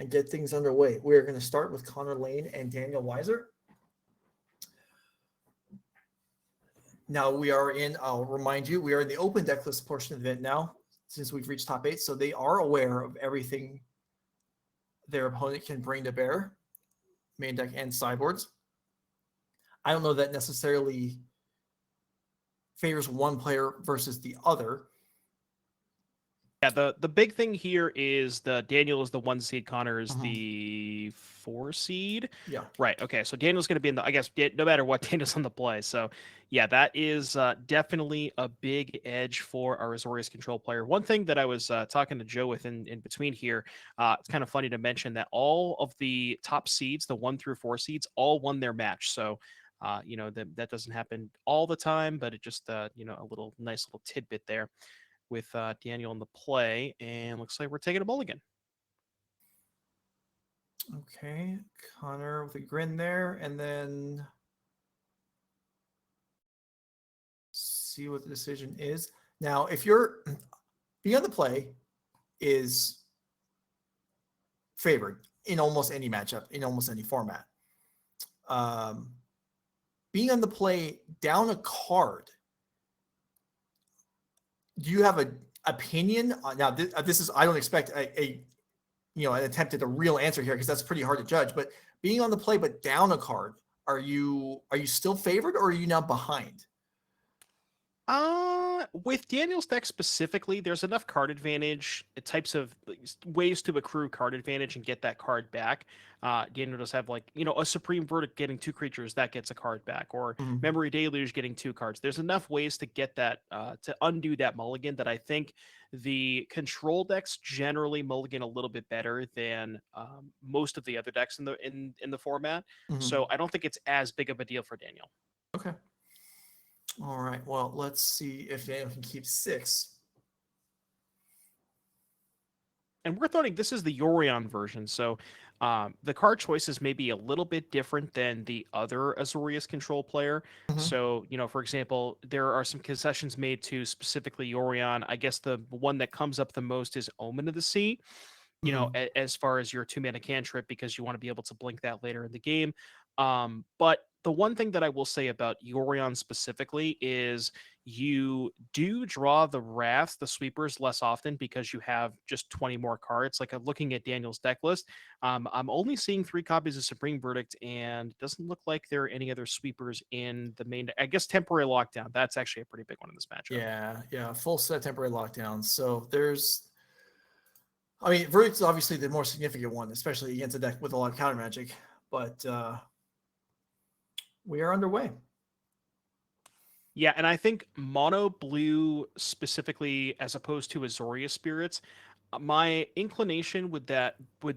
and get things underway. We're going to start with Connor Laehn and Daniel Weiser. Now we are in, I'll remind you, we are in the open deck list portion of the event now, since we've reached top 8. So they are aware of everything their opponent can bring to bear, main deck and sideboards. I don't know that necessarily favors one player versus the other. Yeah, the big thing here is Daniel is the 1 seed, Connor is the 4 seed. Yeah. Right. Okay. So Daniel's going to be in the, I guess, no matter what, Daniel's on the play. So yeah, that is definitely a big edge for our Azorius control player. One thing that I was talking to Joe with in between here, it's kind of funny to mention that all of the top seeds, the 1 through 4 seeds, all won their match. So that doesn't happen all the time, but it just a nice little tidbit there with Daniel in the play, and looks like we're taking a mulligan. Okay, Connor with a grin there, and then see what the decision is. Now, if you're being on the play is favored in almost any matchup, in almost any format. Being on the play down a card, do you have an opinion? Now, this is, I don't expect an attempt at a real answer here because that's pretty hard to judge. But being on the play but down a card, are you still favored or are you now behind? With Daniel's deck specifically, there's enough card advantage, types of ways to accrue card advantage and get that card back. Daniel does have a Supreme Verdict getting 2 creatures that gets a card back, or Memory Deluge getting 2 cards. There's enough ways to get that to undo that mulligan that I think the control decks generally mulligan a little bit better than most of the other decks in the format. So I don't think it's as big of a deal for Daniel. Okay. All right. Well, let's see if Daniel can keep 6. And we're thinking this is the Yorion version, so the card choices may be a little bit different than the other Azorius control player. So, for example, there are some concessions made to specifically Yorion. I guess the one that comes up the most is Omen of the Sea. As far as your 2-mana cantrip, because you want to be able to blink that later in the game. But the one thing that I will say about Yorion specifically is you do draw the Wraths, the sweepers, less often because you have just 20 more cards. Like looking at Daniel's deck list, I'm only seeing 3 copies of Supreme Verdict, and it doesn't look like there are any other sweepers in the main. I guess Temporary Lockdown. That's actually a pretty big one in this matchup. Yeah, full set Temporary Lockdown. So Verdict's obviously the more significant one, especially against a deck with a lot of counter magic. But we are underway. Yeah, and I think mono blue specifically, as opposed to Azorius spirits, my inclination would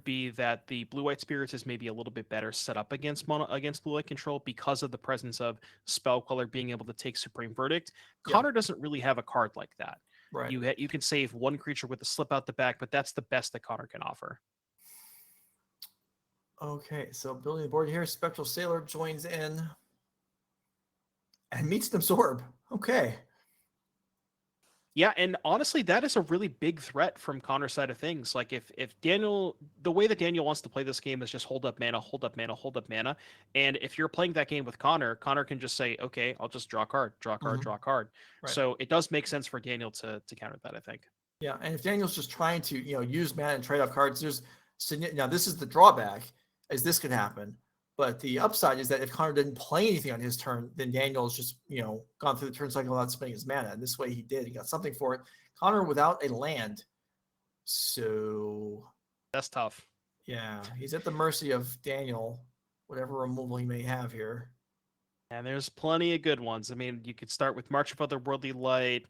be that the blue-white spirits is maybe a little bit better set up against blue-white control because of the presence of Spellcaller being able to take Supreme Verdict. Connor doesn't really have a card like that. Right. You can save 1 creature with a slip out the back, but that's the best that Connor can offer. Okay, so building the board here, Spectral Sailor joins in and meets an Absorb. Okay. Yeah, and honestly, that is a really big threat from Connor's side of things. Like if Daniel, the way that Daniel wants to play this game is just hold up mana, hold up mana, hold up mana. And if you're playing that game with Connor can just say, okay, I'll just draw a card, draw a card. Right. So it does make sense for Daniel to counter that, I think. Yeah, and if Daniel's just trying to, use mana and trade off cards, now this is the drawback, as this could happen. But the upside is that if Connor didn't play anything on his turn, then Daniel's just, gone through the turn cycle without spending his mana. And this way he did. He got something for it. Connor without a land. So that's tough. Yeah, he's at the mercy of Daniel, whatever removal he may have here. And there's plenty of good ones. I mean, you could start with March of Otherworldly Light,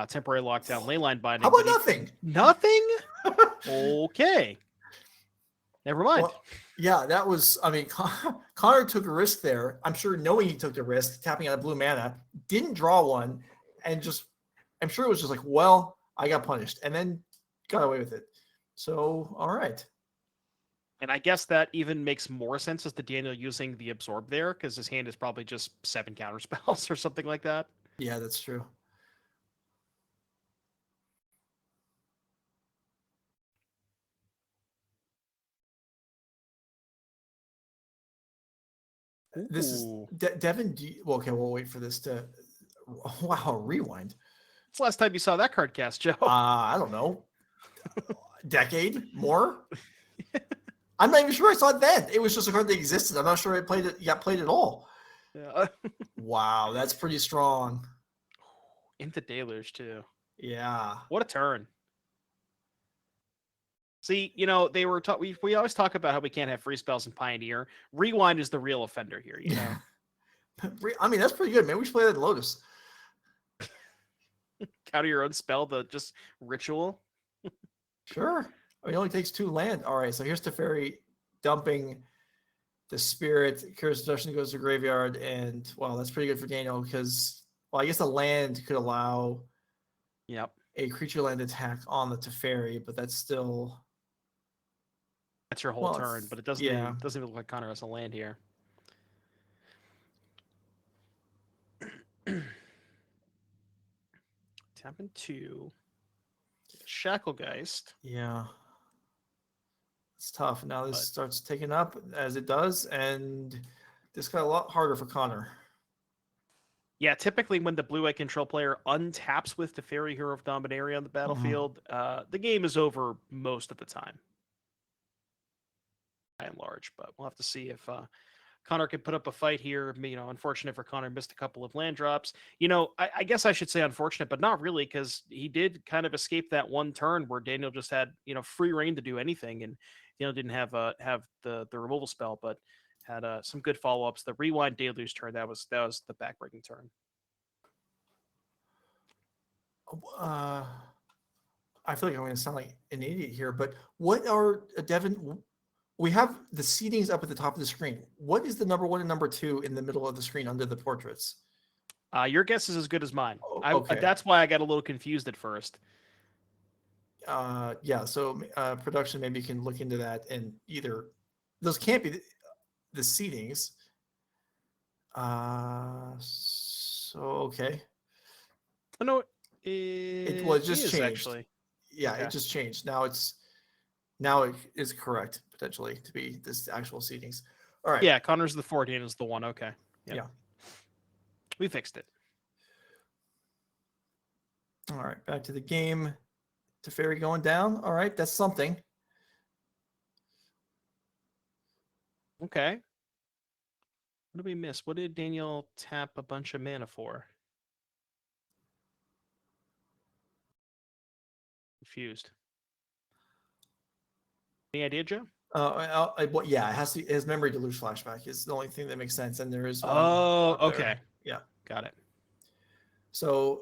Temporary Lockdown, Leyline Binding. How about nothing? Nothing? Okay. Never mind. Well, yeah, that was, Connor took a risk there. I'm sure knowing he took the risk, tapping out a blue mana, didn't draw one, and I'm sure it was just like, well, I got punished, and then got away with it. So, all right. And I guess that even makes more sense as to Daniel using the Absorb there, because his hand is probably just 7 counter spells or something like that. Yeah, that's true. This is Ooh. Devin. Well, okay, we'll wait for this to. Wow, rewind. What's the last time you saw that card cast, Joe? I don't know. Decade more. I'm not even sure I saw it then. It was just a card that existed. I'm not sure I played it. Got played at all. Yeah. Wow, that's pretty strong. Into Deluge too. Yeah. What a turn. See, they were we always talk about how we can't have free spells in Pioneer. Rewind is the real offender here, I mean, that's pretty good, man. We should play that in Lotus. Counter your own spell, the just ritual. Sure. It only takes 2 land. All right, so here's Teferi dumping the spirit. Curious Destruction goes to graveyard, and well, that's pretty good for Daniel because, well, I guess the land could allow a creature land attack on the Teferi, but that's still... That's your whole turn, but it doesn't even look like Connor has a land here. Tap into Shacklegeist. Yeah. It's tough. Now this starts taking up as it does, and this got a lot harder for Connor. Yeah, typically when the blue-white control player untaps with the Fairy Hero of Dominaria on the battlefield, the game is over most of the time. By and large, but we'll have to see if Connor can put up a fight here. Unfortunate for Connor, missed a couple of land drops. I guess I should say unfortunate, but not really, because he did kind of escape that one turn where Daniel just had free reign to do anything, and didn't have the removal spell, but had some good follow-ups. The rewind Deluge turn, that was the backbreaking turn. I feel like I'm going to sound like an idiot here, but what are Devin? We have the seedings up at the top of the screen. What is the number 1 and number 2 in the middle of the screen under the portraits? Your guess is as good as mine. Okay. That's why I got a little confused at first. Yeah, so production maybe can look into that, and either those can't be the seedings. So okay. Oh, no, it was just changed. Actually. Yeah, okay. It just changed. Now it is correct potentially to be this actual seedings. All right. Yeah, Connor's the 4, Daniel's the 1. Okay. Yep. Yeah. We fixed it. All right, back to the game. Teferi going down. All right, that's something. Okay. What did we miss? What did Daniel tap a bunch of mana for? Confused. Any idea, Joe? Yeah, it has to. His memory deluge flashback is the only thing that makes sense, and there is. Okay. Yeah, got it. So,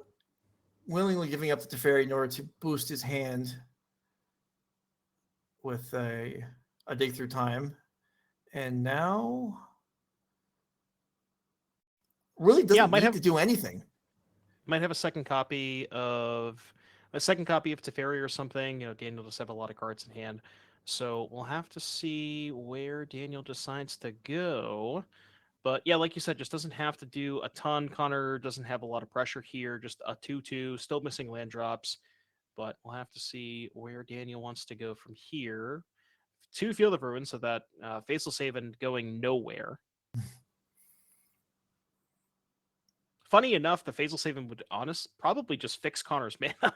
willingly giving up the Teferi in order to boost his hand with a dig through time, and now really doesn't need to do anything. Might have a second copy of Teferi or something. Daniel does have a lot of cards in hand. So we'll have to see where Daniel decides to go. But yeah, like you said, just doesn't have to do a ton. Connor doesn't have a lot of pressure here. Just a 2/2, still missing land drops. But we'll have to see where Daniel wants to go from here. 2 Field of Ruin, so that Faceless Haven going nowhere. Funny enough, the Faceless Haven would probably just fix Connor's mana.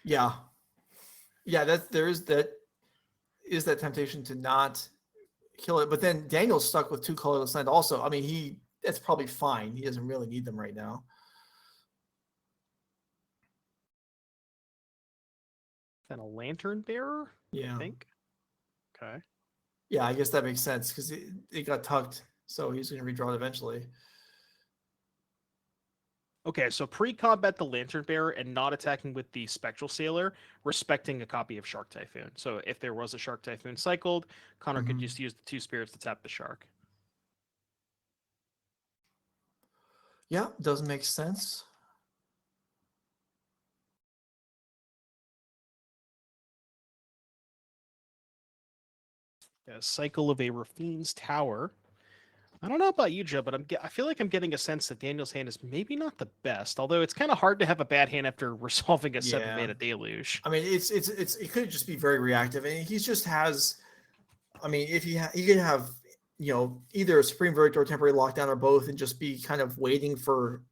Yeah, there is that temptation to not kill it, but then Daniel's stuck with 2 colorless land also. I mean, that's probably fine. He doesn't really need them right now. Then a Lantern Bearer? Yeah. I think. Okay. Yeah, I guess that makes sense because it got tucked, so he's going to redraw it eventually. Okay, so pre-combat the Lantern Bearer and not attacking with the Spectral Sailor, respecting a copy of Shark Typhoon. So if there was a Shark Typhoon cycled, Connor could just use the 2 spirits to tap the shark. Yeah, does make sense. A cycle of a Rafine's Tower. I don't know about you, Joe, but I feel like I'm getting a sense that Daniel's hand is maybe not the best. Although it's kind of hard to have a bad hand after resolving a 7-mana deluge. I mean, it could just be very reactive, and he just has. I mean, if he could have, either a Supreme Verdict or temporary lockdown or both, and just be kind of waiting for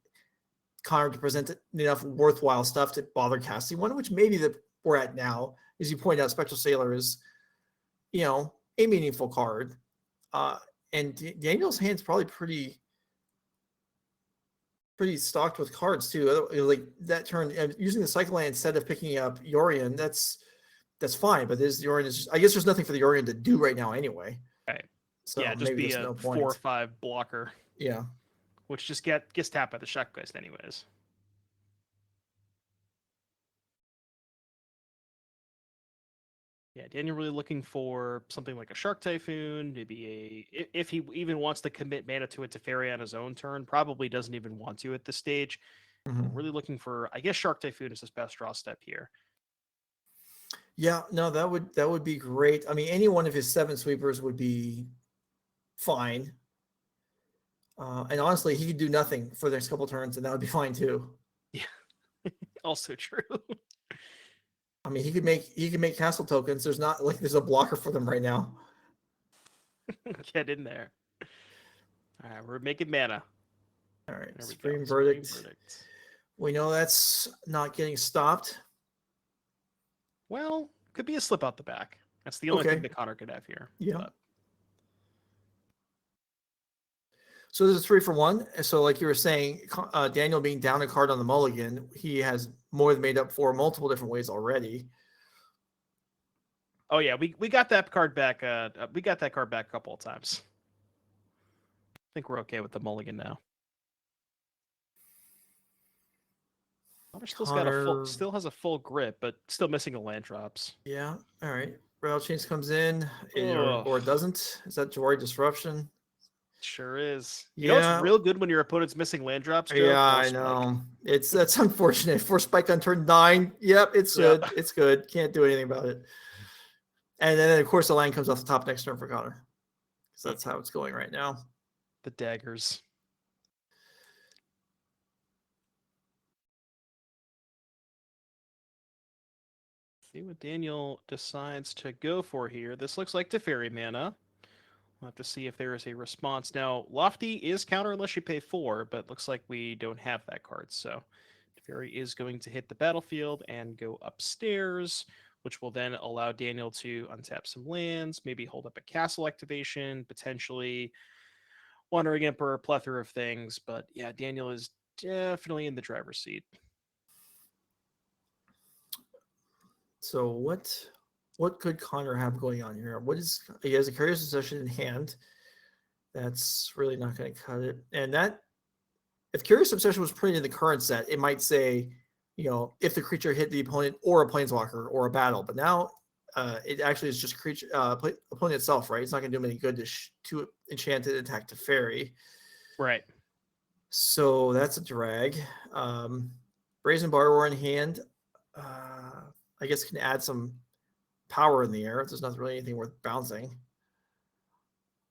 Connor to present enough worthwhile stuff to bother casting one, which maybe that we're at now. As you point out, Spectral Sailor is, a meaningful card. And Daniel's hand's probably pretty stocked with cards too. Like that turn, using the cycle land instead of picking up Yorion, that's fine. But Yorion is I guess there's nothing for the Yorion to do right now anyway. Right. So yeah, just maybe be there's a no point. 4 or 5 blocker. Yeah. Which just gets tapped by the Shacklegeist anyways. Yeah, Daniel really looking for something like a Shark Typhoon, maybe if he even wants to commit mana to a Teferi on his own turn, probably doesn't even want to at this stage. Mm-hmm. Really looking for, I guess Shark Typhoon is his best draw step here. Yeah, no, that would be great. I mean, any one of his 7 sweepers would be fine. And honestly, he could do nothing for the next couple turns, and that would be fine too. Yeah, also true. I mean, he could make castle tokens. There's not like there's a blocker for them right now. Get in there. All right, we're making mana. All right, There we Supreme go. Verdict. Supreme Verdict. We know that's not getting stopped. Well, could be a slip out the back. That's the only thing that Connor could have here. Yeah. But. So there's a 3 for 1. So like you were saying, Daniel being down a card on the mulligan, he has more than made up for multiple different ways already. Oh yeah, we got that card back. We got that card back a couple of times. I think we're okay with the mulligan now. Connor still has a full grip, but still missing a land drops. Yeah. All right. Rattlechains comes in, or it doesn't. Is that Jawari Disruption? Sure is. You know it's real good when your opponent's missing land drops, Joe? Yeah, I know. That's unfortunate. Force Spike on turn 9. Yep, it's good. It's good. Can't do anything about it. And then of course the line comes off the top next turn for Connor. So that's how it's going right now. The daggers. See what Daniel decides to go for here. This looks like Teferi mana. We'll have to see if there is a response. Now, Lofty is counter unless you pay 4, but looks like we don't have that card. So Teferi is going to hit the battlefield and go upstairs, which will then allow Daniel to untap some lands, maybe hold up a castle activation, potentially Wandering Emperor, a plethora of things. But yeah, Daniel is definitely in the driver's seat. So what could Connor have going on here? He has a Curious Obsession in hand. That's really not going to cut it. And if Curious Obsession was printed in the current set, it might say, if the creature hit the opponent or a planeswalker or a battle. But now it actually is just creature opponent itself, right? It's not going to do him any good to enchant it, attack Teferi. Right. So that's a drag. Brazen Borrower in hand. I guess can add some power in the air. There's not really anything worth bouncing.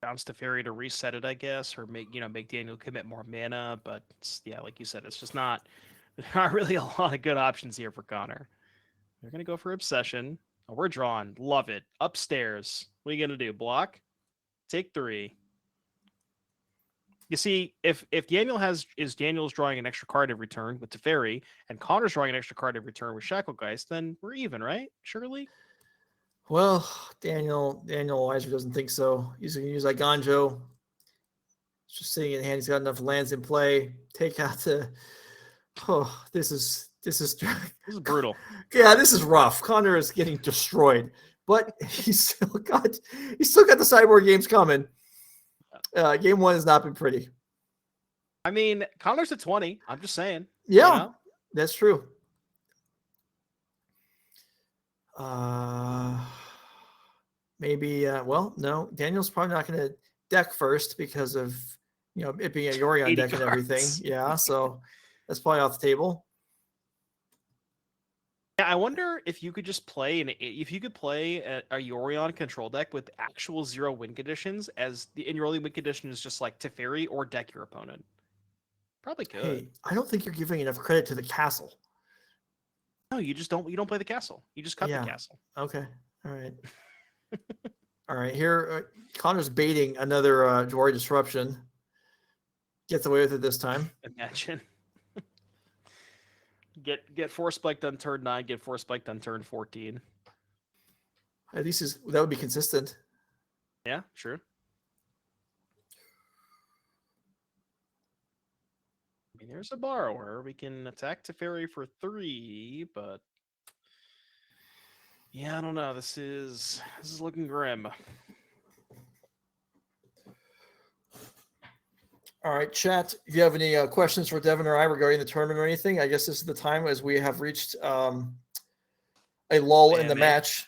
Bounce Teferi to reset it, I guess, or make Daniel commit more mana. But yeah, like you said, it's just not really a lot of good options here for Connor. They're gonna go for Obsession. Oh, we're drawn. Love it. Upstairs. What are you gonna do? Block? Take 3. You see, if Daniel's drawing an extra card every turn with Teferi, and Connor's drawing an extra card every turn with Shacklegeist, then we're even, right? Surely? Well, Daniel Weiser doesn't think so. He's going to use like Ganjo. It's just sitting in hand. He's got enough lands in play. Take out the. Oh, this is brutal. Yeah, this is rough. Connor is getting destroyed, but he's still got the sideboard games coming. Game 1 has not been pretty. I mean, Connor's at 20. I'm just saying. Yeah, that's true. Maybe. Well, no. Daniel's probably not going to deck first because of it being a Yorion deck and everything. Yeah, so that's probably off the table. Yeah, I wonder if you could just play a Yorion control deck with actual 0 win conditions, and your only win condition is just like Teferi or deck your opponent. Probably could. Hey, I don't think you're giving enough credit to the castle. No, you just don't. You don't play the castle. You just cut the castle. Okay. All right. All right, here Connor's baiting another Dwarf Disruption. Gets away with it this time. Imagine. Get Force Spiked on turn 9, get Force Spiked on turn 14. At least that would be consistent. Yeah, true. I mean, there's a Borrower. We can attack Teferi for 3, but yeah, I don't know. This is looking grim. All right, chat. If you have any questions for Devin or I regarding the tournament or anything, I guess this is the time as we have reached a lull in the match.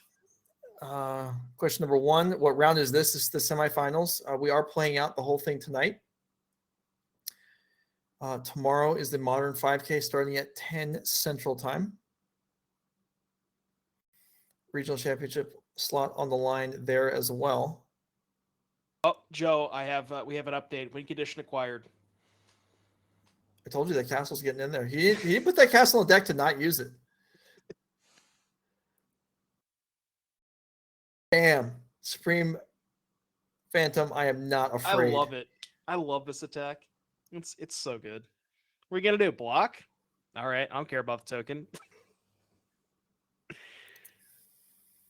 Question number 1: what round is this? This is the semifinals. We are playing out the whole thing tonight. Tomorrow is the Modern 5K starting at 10 Central Time. Regional Championship slot on the line there as well. Oh, Joe, we have an update. Win condition acquired. I told you that castle's getting in there. He didn't put that castle on deck to not use it. Bam. Supreme Phantom. I am not afraid. I love it. I love this attack. It's so good. What are you gonna do? Block? All right. I don't care about the token.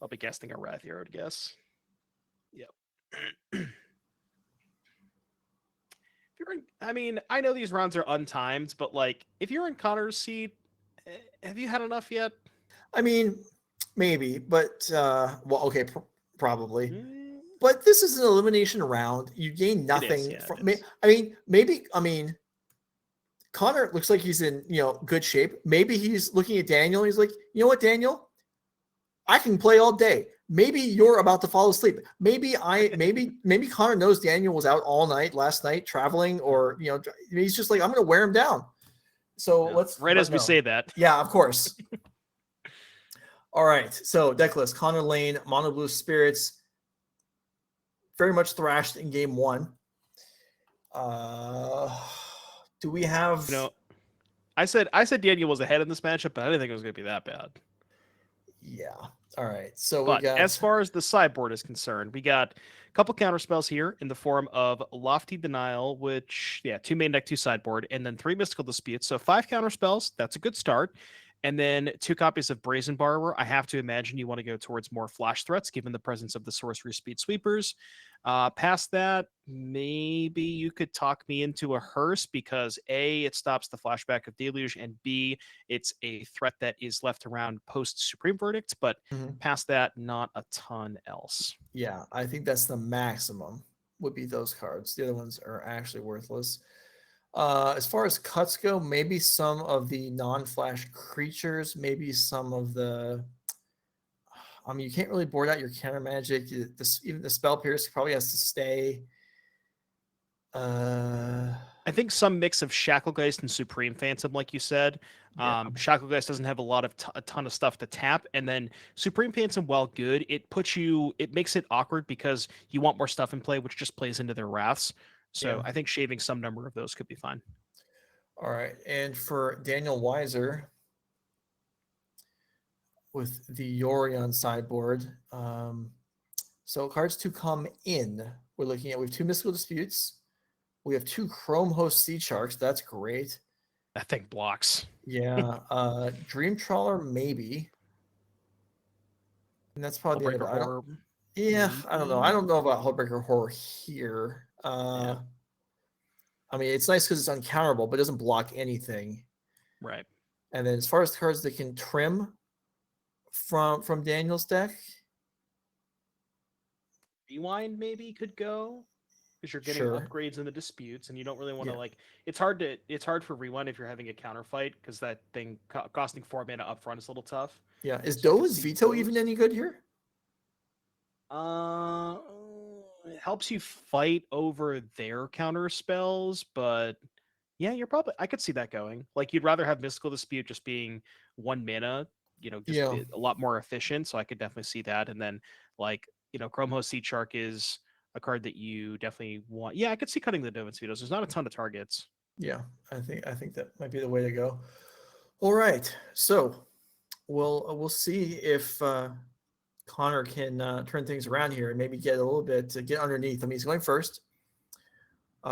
I'll be casting a Wrath Hero, I guess. Yep. I mean, I know these rounds are untimed, but like, if you're in Connor's seat, have you had enough yet? I mean, maybe, but well, okay, probably. But this is an elimination round. You gain nothing from. I mean, maybe. I mean, Connor looks like he's in good shape. Maybe he's looking at Daniel. And he's like, you know what, Daniel? I can play all day. Maybe you're about to fall asleep. Maybe Connor knows Daniel was out all night last night traveling, or he's just like, I'm going to wear him down. So let's we say that. Yeah, of course. All right. So deck list: Connor, Laehn, Mono Blue Spirits. Very much thrashed in game 1. Do we have? I said Daniel was ahead in this matchup, but I didn't think it was going to be that bad. Yeah. All right. So but as far as the sideboard is concerned, we got a couple counter spells here in the form of Lofty Denial, which 2 main deck, 2 sideboard, and then 3 Mystical Disputes. So 5 counter spells. That's a good start. And then 2 copies of Brazen Borrower. I have to imagine you want to go towards more flash threats, given the presence of the Sorcery Speed Sweepers. Past that, maybe you could talk me into a Hearse, because A, it stops the flashback of Deluge, and B, it's a threat that is left around post-Supreme Verdict, but past that, not a ton else. Yeah, I think that's the maximum would be those cards. The other ones are actually worthless. As far as cuts go, maybe some of the non-flash creatures, maybe some of the. I mean, you can't really board out your counter magic. Even the Spell Pierce probably has to stay. I think some mix of Shacklegeist and Supreme Phantom, like you said. Shacklegeist doesn't have a ton of stuff to tap, and then Supreme Phantom, while good, it makes it awkward because you want more stuff in play, which just plays into their wraths. So I think shaving some number of those could be fine. All right, and for Daniel Weiser with the Yorion sideboard, so cards to come in, we have 2 Mystical Disputes. We have 2 Chrome Host Sea Sharks. That's great. That thing blocks. Yeah. Dream Trawler, maybe. And that's probably the end of it. I don't know. I don't know about Hullbreaker Horror here. I mean, it's nice because it's uncounterable, but it doesn't block anything. Right. And then as far as cards that can trim from Daniel's deck, Rewind maybe could go, because you're getting upgrades in the disputes, and you don't really want to it's hard for Rewind if you're having a counter fight, because that thing costing 4 mana up front is a little tough. Yeah. Is Doa's Veto even any good here? It helps you fight over their counter spells, but yeah, I could see that going. Like, you'd rather have Mystical Dispute just being 1 mana, a lot more efficient. So I could definitely see that. And then, Chrome Host Sea Shark is a card that you definitely want. Yeah, I could see cutting the Dovin's Vetoes. There's not a ton of targets. Yeah, I think that might be the way to go. All right, so we'll see if Connor can turn things around here and maybe get a little bit to get underneath. I mean, he's going first.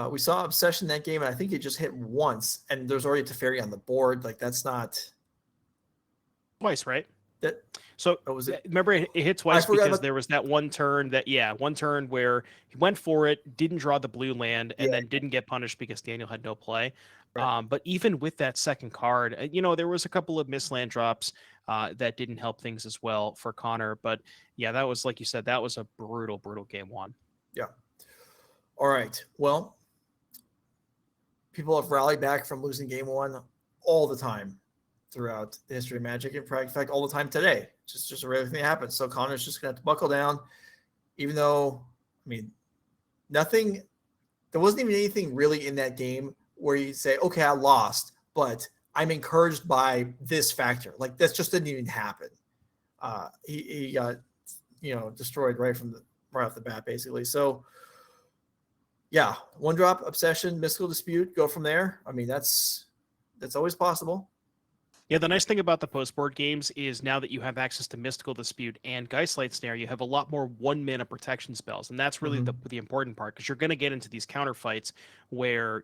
We saw Obsession that game, and I think it just hit once, and there's already a Teferi on the board. Like, that's not Twice, right? that. So Was it? remember, it hit twice forgot because about- there was that one turn where he went for it, didn't draw the blue land, and Yeah. then didn't get punished because Daniel had no play. Right. But even with that second card, there was a couple of missed land drops that didn't help things as well for Connor. But yeah, that was, like you said, that was a brutal, brutal game one. Yeah. All right. Well, people have rallied back from losing game one all the time throughout the history of Magic. In fact, all the time today. Just a regular thing that happens. So Connor's just going to have to buckle down, even though, I mean, nothing, there wasn't even anything really in that game where you say, okay, I lost, but I'm encouraged by this factor. Like, that just didn't even happen. He got, destroyed right off the bat, basically. So, yeah, one drop, Obsession, Mystical Dispute, go from there. I mean, that's always possible. Yeah, the nice thing about the post-board games is now that you have access to Mystical Dispute and Geistlight Snare, you have a lot more one-mana protection spells, and that's really the important part, because you're going to get into these counter fights where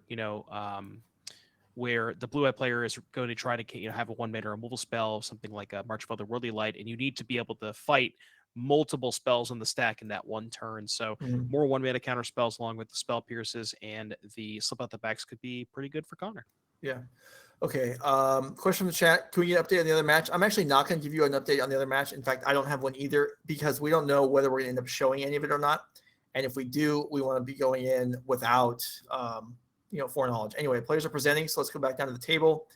where the blue-eye player is going to try to have a one-mana removal spell, something like a March of Otherworldly Light, and you need to be able to fight multiple spells in the stack in that one turn. So more one-mana counter spells along with the Spell Pierces and the Slip Out the Backs could be pretty good for Connor. Yeah. Okay. Question from the chat. Can we get an update on the other match? I'm actually not going to give you an update on the other match. In fact, I don't have one either, because we don't know whether we're going to end up showing any of it or not. And if we do, we want to be going in without, foreknowledge. Anyway, players are presenting, so let's go back down to the table,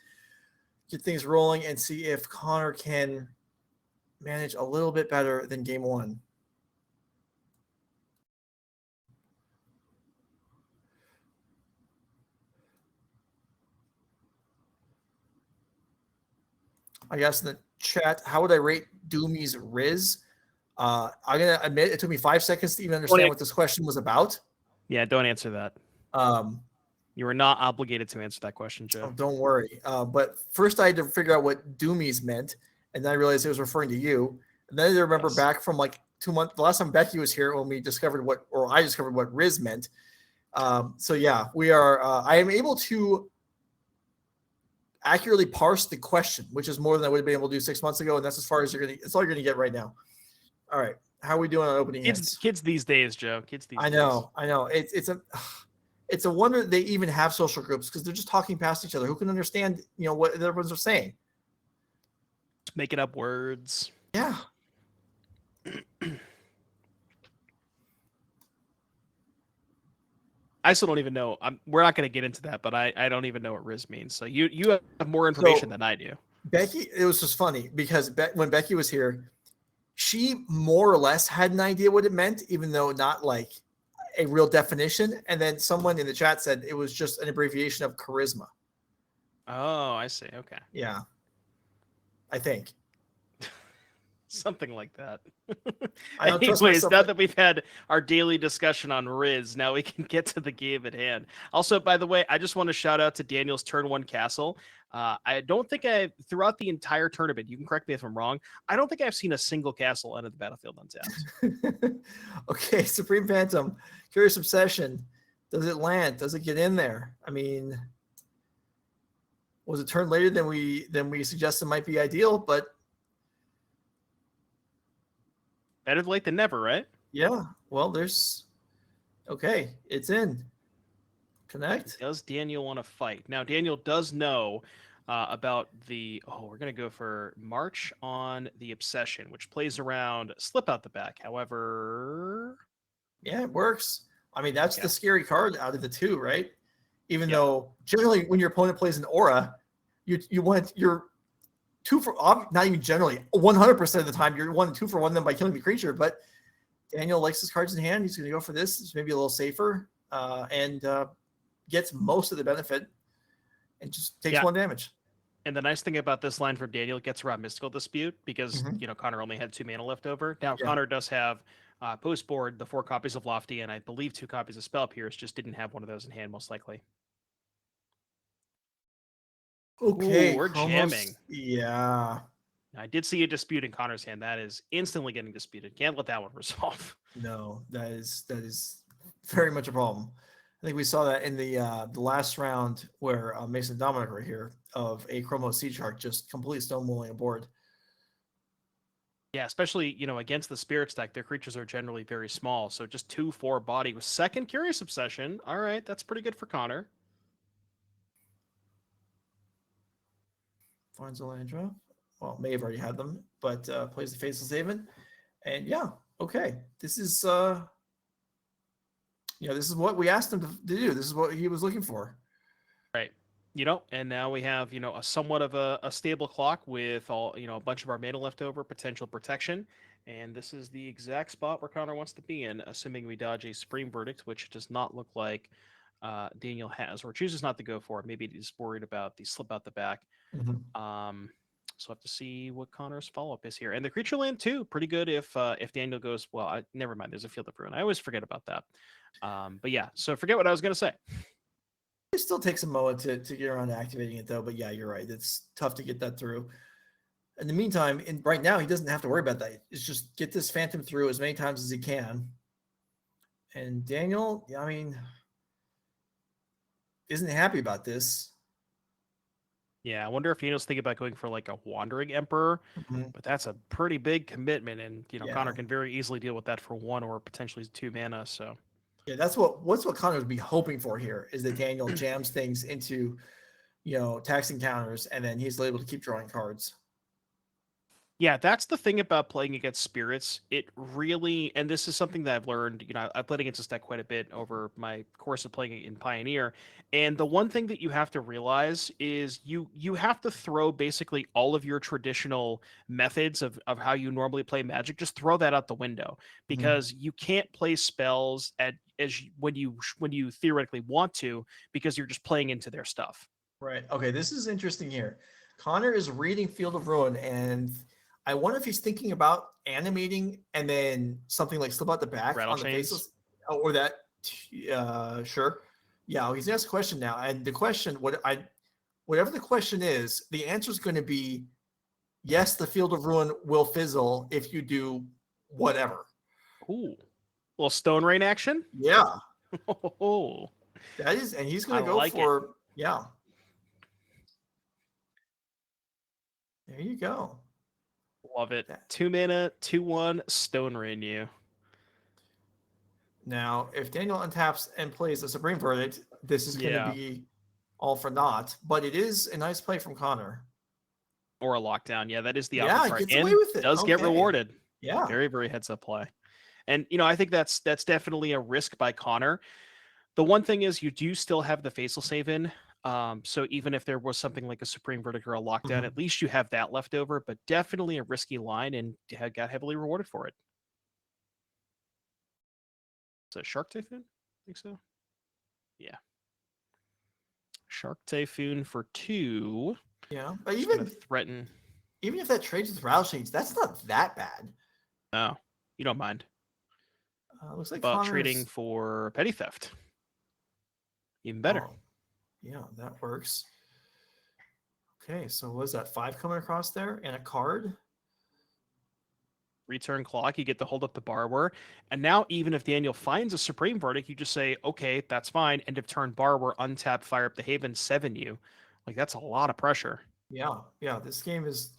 get things rolling, and see if Connor can manage a little bit better than game one. I guess in the chat, how would I rate Doomy's Riz? I'm going to admit it took me 5 seconds to even understand what this question was about. Yeah, don't answer that. You are not obligated to answer that question, Joe. Oh, don't worry. But first I had to figure out what Doomy's meant, and then I realized it was referring to you. And then I remember back from like 2 months, the last time Becky was here when we discovered I discovered what Riz meant. So yeah, we are, I am able to accurately parse the question, which is more than I would have been able to do 6 months ago. And that's as far as it's all you're going to get right now. All right. How are we doing on opening hands? Kids these days, Joe. Kids these days. I know. It's a wonder they even have social groups, because they're just talking past each other. Who can understand, what the other ones are saying? Just making up words. Yeah. I still don't even know. We're not going to get into that, but I don't even know what Riz means. So you have more information than I do. Becky, it was just funny because when Becky was here, she more or less had an idea what it meant, even though not like a real definition. And then someone in the chat said it was just an abbreviation of charisma. Oh, I see. Okay. Yeah. I think. Something like that. Anyways, now that we've had our daily discussion on Riz, now we can get to the game at hand. Also, by the way, I just want to shout out to Daniel's turn one castle. I don't think throughout the entire tournament, you can correct me if I'm wrong, I don't think I've seen a single castle enter the battlefield untapped. Okay, Supreme Phantom, Curious Obsession. Does it land? Does it get in there? I mean, was it turned later than we suggested might be ideal, but better late than never, right? Yeah. Well, okay, it's in. Connect. Does Daniel want to fight? Now, Daniel does know about we're going to go for March on the Obsession, which plays around Slip Out the Back. However... Yeah, it works. I mean, that's the scary card out of the two, right? Even though generally when your opponent plays an aura, you want your 2 for, not even generally, 100% of the time, you're 1 and 2 for 1 them by killing the creature. But Daniel likes his cards in hand. He's going to go for this. It's maybe a little safer and gets most of the benefit and just takes 1 damage. And the nice thing about this line from Daniel, it gets around Mystical Dispute because, Connor only had 2 mana left over. Now, Connor does have post board, the 4 copies of Lofty, and I believe 2 copies of Spell Pierce, just didn't have one of those in hand, most likely. Okay, we're jamming. Yeah. I did see a dispute in Connor's hand. That is instantly getting disputed. Can't let that one resolve. No, that is very much a problem. I think we saw that in the last round where Mason and Dominic were here of a Chromo Sea Shark just completely stonewalling a board. Yeah, especially, against the spirit stack, their creatures are generally very small. So just 2/4 body with second Curious Obsession. All right, that's pretty good for Connor. Finds a land drop. Well, may have already had them, but plays the Faceless Haven. And yeah, okay. This is this is what we asked him to do. This is what he was looking for. Right. And now we have, a somewhat of a stable clock with all, a bunch of our mana left over, potential protection. And this is the exact spot where Connor wants to be in, assuming we dodge a Supreme Verdict, which does not look like Daniel has, or chooses not to go for it. Maybe he's worried about the slip out the back. So I have to see what Connor's follow-up is here. And the creature land too, pretty good if Daniel goes, well, never mind, there's a Field of Ruin. I always forget about that. But yeah, so forget what I was going to say. It still takes a moment to get around to activating it, though. But yeah, you're right. It's tough to get that through. In the meantime, right now, he doesn't have to worry about that. It's just get this Phantom through as many times as he can. And Daniel, I mean, isn't happy about this. Yeah, I wonder if Daniel's thinking about going for like a Wandering Emperor, but that's a pretty big commitment, and Connor can very easily deal with that for 1 or potentially 2 mana. So yeah, that's what Connor would be hoping for here is that Daniel jams things into taxing counters, and then he's able to keep drawing cards. yeah, that's the thing about playing against spirits. It really, and this is something that I've learned, I've played against this deck quite a bit over my course of playing in Pioneer. And the one thing that you have to realize is you have to throw basically all of your traditional methods of how you normally play Magic, just throw that out the window, because you can't play spells when you theoretically want to, because you're just playing into their stuff. Right. Okay, this is interesting here. Connor is reading Field of Ruin, and I wonder if he's thinking about animating and then something like slip out the back on the Faceless, or that. Sure. Yeah, he's asked a question now, and the question, whatever the question is, the answer is going to be yes. The Field of Ruin will fizzle if you do whatever. Ooh, well, Stone Rain action. Yeah. Oh, that is, and he's going to go for yeah. There you go. Love it. 2 mana, 2/1, Stone Rain you. Now, if Daniel untaps and plays a Supreme Verdict, this is going to be all for naught. But it is a nice play from Connor. Or a Lockdown. Yeah, that is the option. Yeah, gets away with it. Does get rewarded. Yeah. Very, very heads up play. And, I think that's definitely a risk by Connor. The one thing is you do still have the Faceless Haven. So even if there was something like a Supreme Verdict or a Lockdown, at least you have that left over, but definitely a risky line, and got heavily rewarded for it. Is it Shark Typhoon? I think so. Yeah. Shark Typhoon for 2. Yeah, but even threaten. Even if that trades with Rattlechains, that's not that bad. No, you don't mind. Looks like about trading for Petty Theft. Even better. Oh, yeah, that works. Okay, so what is that? 5 coming across there and a card? Return clock, you get to hold up the Borrower. And now, even if Daniel finds a Supreme Verdict, you just say, okay, that's fine. End of turn Borrower, untap, fire up the Haven, 7 you. Like, that's a lot of pressure. Yeah, this game is,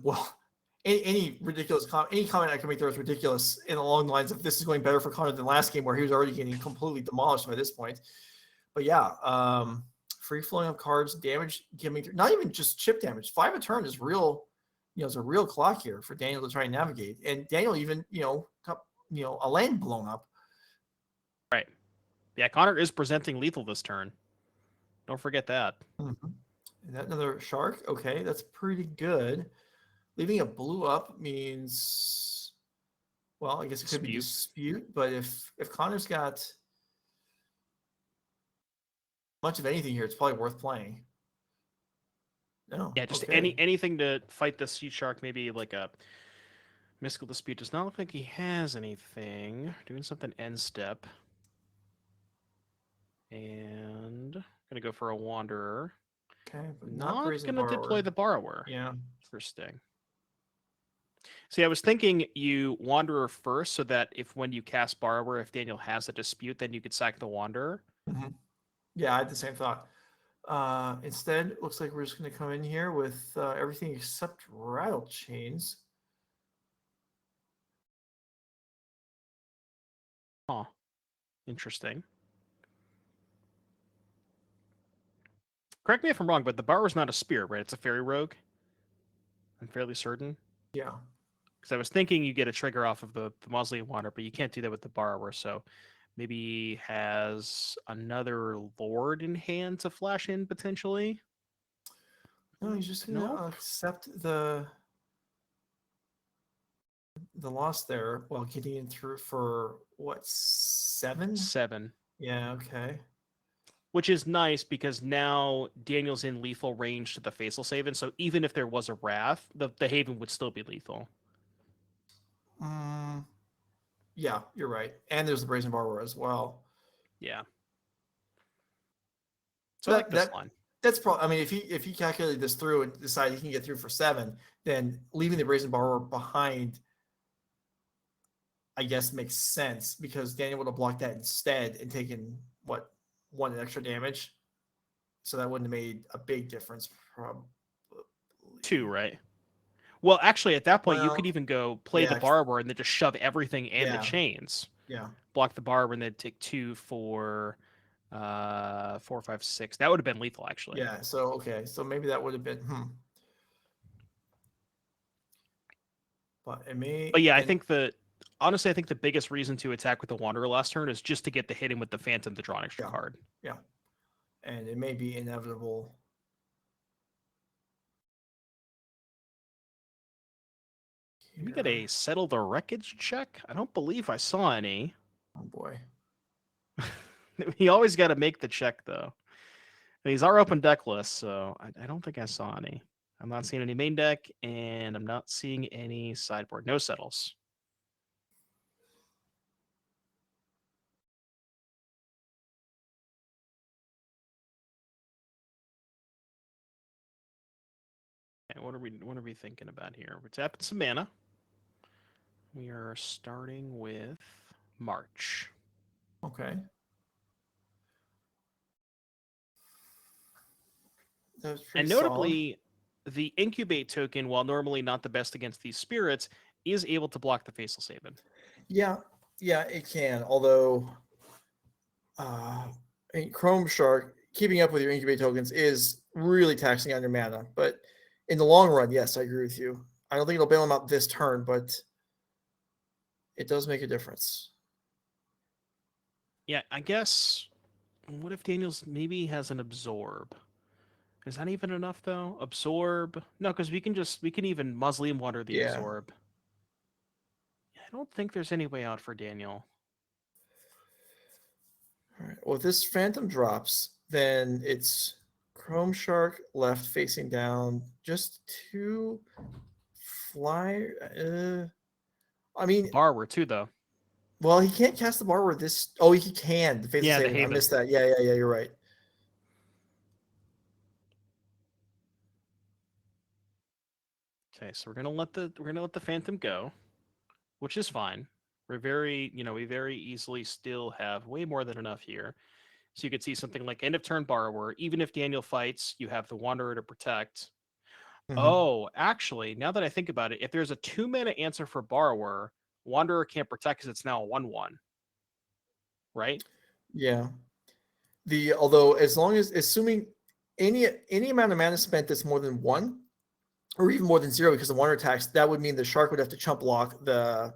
well, any ridiculous any comment I can make there is ridiculous in along the lines of this is going better for Connor than last game where he was already getting completely demolished by this point. But yeah, free flowing of cards, damage giving, not even just chip damage. 5 a turn is real. It's a real clock here for Daniel to try and navigate. And Daniel even, got, a land blown up. Right. Yeah, Connor is presenting lethal this turn. Don't forget that. Is that another shark? Okay, that's pretty good. Leaving a blue up means, well, I guess it could be dispute. But if Connor's got much of anything here, it's probably worth playing. No. Yeah, just anything to fight the sea shark. Maybe like a mystical dispute. Does not look like he has anything. Doing something end step. And gonna go for a Wanderer. Okay, but not Not Brazen gonna deploy Borrower. the Borrower. Yeah. Interesting. See, I was thinking you Wanderer first, so that if when you cast Borrower, if Daniel has a dispute, then you could sack the Wanderer. Mhm. Yeah, I had the same thought. Instead, it looks like we're just going to come in here with everything except Rattlechains. Huh. Interesting. Correct me if I'm wrong, but the Borrower's not a spirit, right? It's a fairy rogue. I'm fairly certain. Yeah. Because I was thinking you get a trigger off of the Mausoleum Wanderer, but you can't do that with the Borrower, so maybe he has another Lord in hand to flash in, potentially? No, he's just going to No? accept the loss there while getting in through for, what, 7? 7. Yeah, okay. Which is nice, because now Daniel's in lethal range to the Faceless Haven, so even if there was a Wrath, the Haven would still be lethal. Yeah, you're right. And there's the Brazen Borrower as well. Yeah. So I like That this that line. that's probably. I mean, if he calculated this through and decided he can get through for 7, then leaving the Brazen Borrower behind, I guess, makes sense, because Daniel would have blocked that instead and taken what, 1 extra damage. So that wouldn't have made a big difference, probably. 2, right? Well, actually, at that point, you could Well, even go play the yeah, Borrower and then just shove everything and the yeah, chains. yeah, Block the Borrower and then take 2 for 4, 5, 6. That would have been lethal, actually. yeah. So okay, so maybe that would have been but it may. But yeah, I And think honestly, I think the biggest reason to attack with the Wanderer last turn is just to get the hit in with the Phantom to draw an extra yeah, card. yeah, and it may be inevitable. We get a settle the wreckage check. I don't believe I saw any. Oh boy. He always got to make the check, though. And he's our open deck list, so I don't think I saw any. I'm not seeing any main deck, and I'm not seeing any sideboard. No settles. Okay, what are we thinking about here? We're tapping some mana. We are starting with March. Okay. That was pretty And solid. notably, the Incubate token, while normally not the best against these spirits, is able to block the Faceless Haven. Yeah, yeah, it can. Although, Chrome Shark, keeping up with your incubate tokens is really taxing on your mana. But in the long run, yes, I agree with you. I don't think it'll bail him out this turn, but it does make a difference. Yeah, I guess. What if Daniels maybe has an Absorb? Is that even enough, though? Absorb? No, because we can even Mausoleum Wanderer the Yeah. Absorb. I don't think there's any way out for Daniel. All right. Well, if this Phantom drops, then it's Chrome Shark left facing down. Just 2 fly. I mean, Borrower, too, though. well, he can't cast the bar with this. Oh, he can. The Faceless Yeah, the Haven. I Haven. missed that. Yeah. You're right. Okay, so we're gonna let the Phantom go, which is fine. We very easily still have way more than enough here. So you could see something like end of turn Borrower. Even if Daniel fights, you have the Wanderer to protect. Mhm. Oh, actually, now that I think about it, if there's a 2-mana answer for Borrower, Wanderer can't protect because it's now a 1/1, right? Yeah. Although as long as assuming any amount of mana spent that's more than 1, or even more than 0, because the Wander attacks, that would mean the Shark would have to chump block the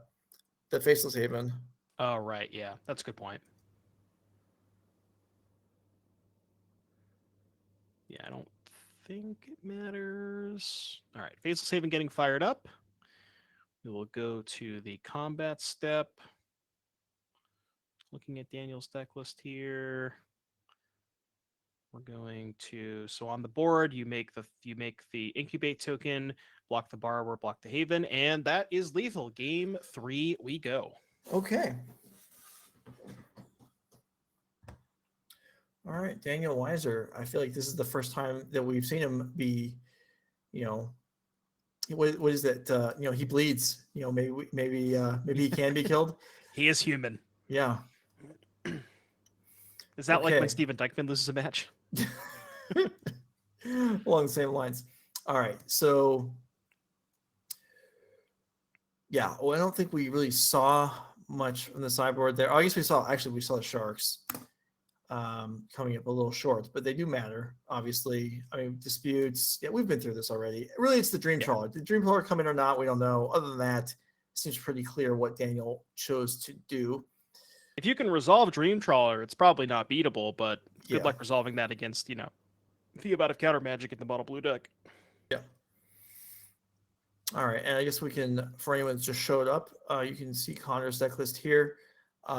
Faceless Haven. Oh, right. Yeah, that's a good point. Yeah, I don't think it matters. All right, Faceless Haven getting fired up. We will go to the combat step. Looking at Daniel's deck list here. We're going to, so on the board, you make the incubate token, block the Borrower, block the Haven, and that is lethal. Game 3, we go. Okay. All right, Daniel Weiser. I feel like this is the first time that we've seen him be, what is that? He bleeds. Maybe he can be killed. He is human. Yeah. Is that like when Steven Dykeman loses a match? Along the same lines. All right, so yeah, well, I don't think we really saw much from the sideboard there. I guess we saw the Sharks coming up a little short, but they do matter, obviously. I mean, disputes. Yeah, we've been through this already. Really, it's the Dream Trawler. Did Dream Trawler come in or not? We don't know. Other than that, it seems pretty clear what Daniel chose to do. If you can resolve Dream Trawler, it's probably not beatable, but good luck resolving that against, the amount of counter magic in the mono blue deck. Yeah. All right, and I guess we can, for anyone that just showed up, you can see Connor's deck list here.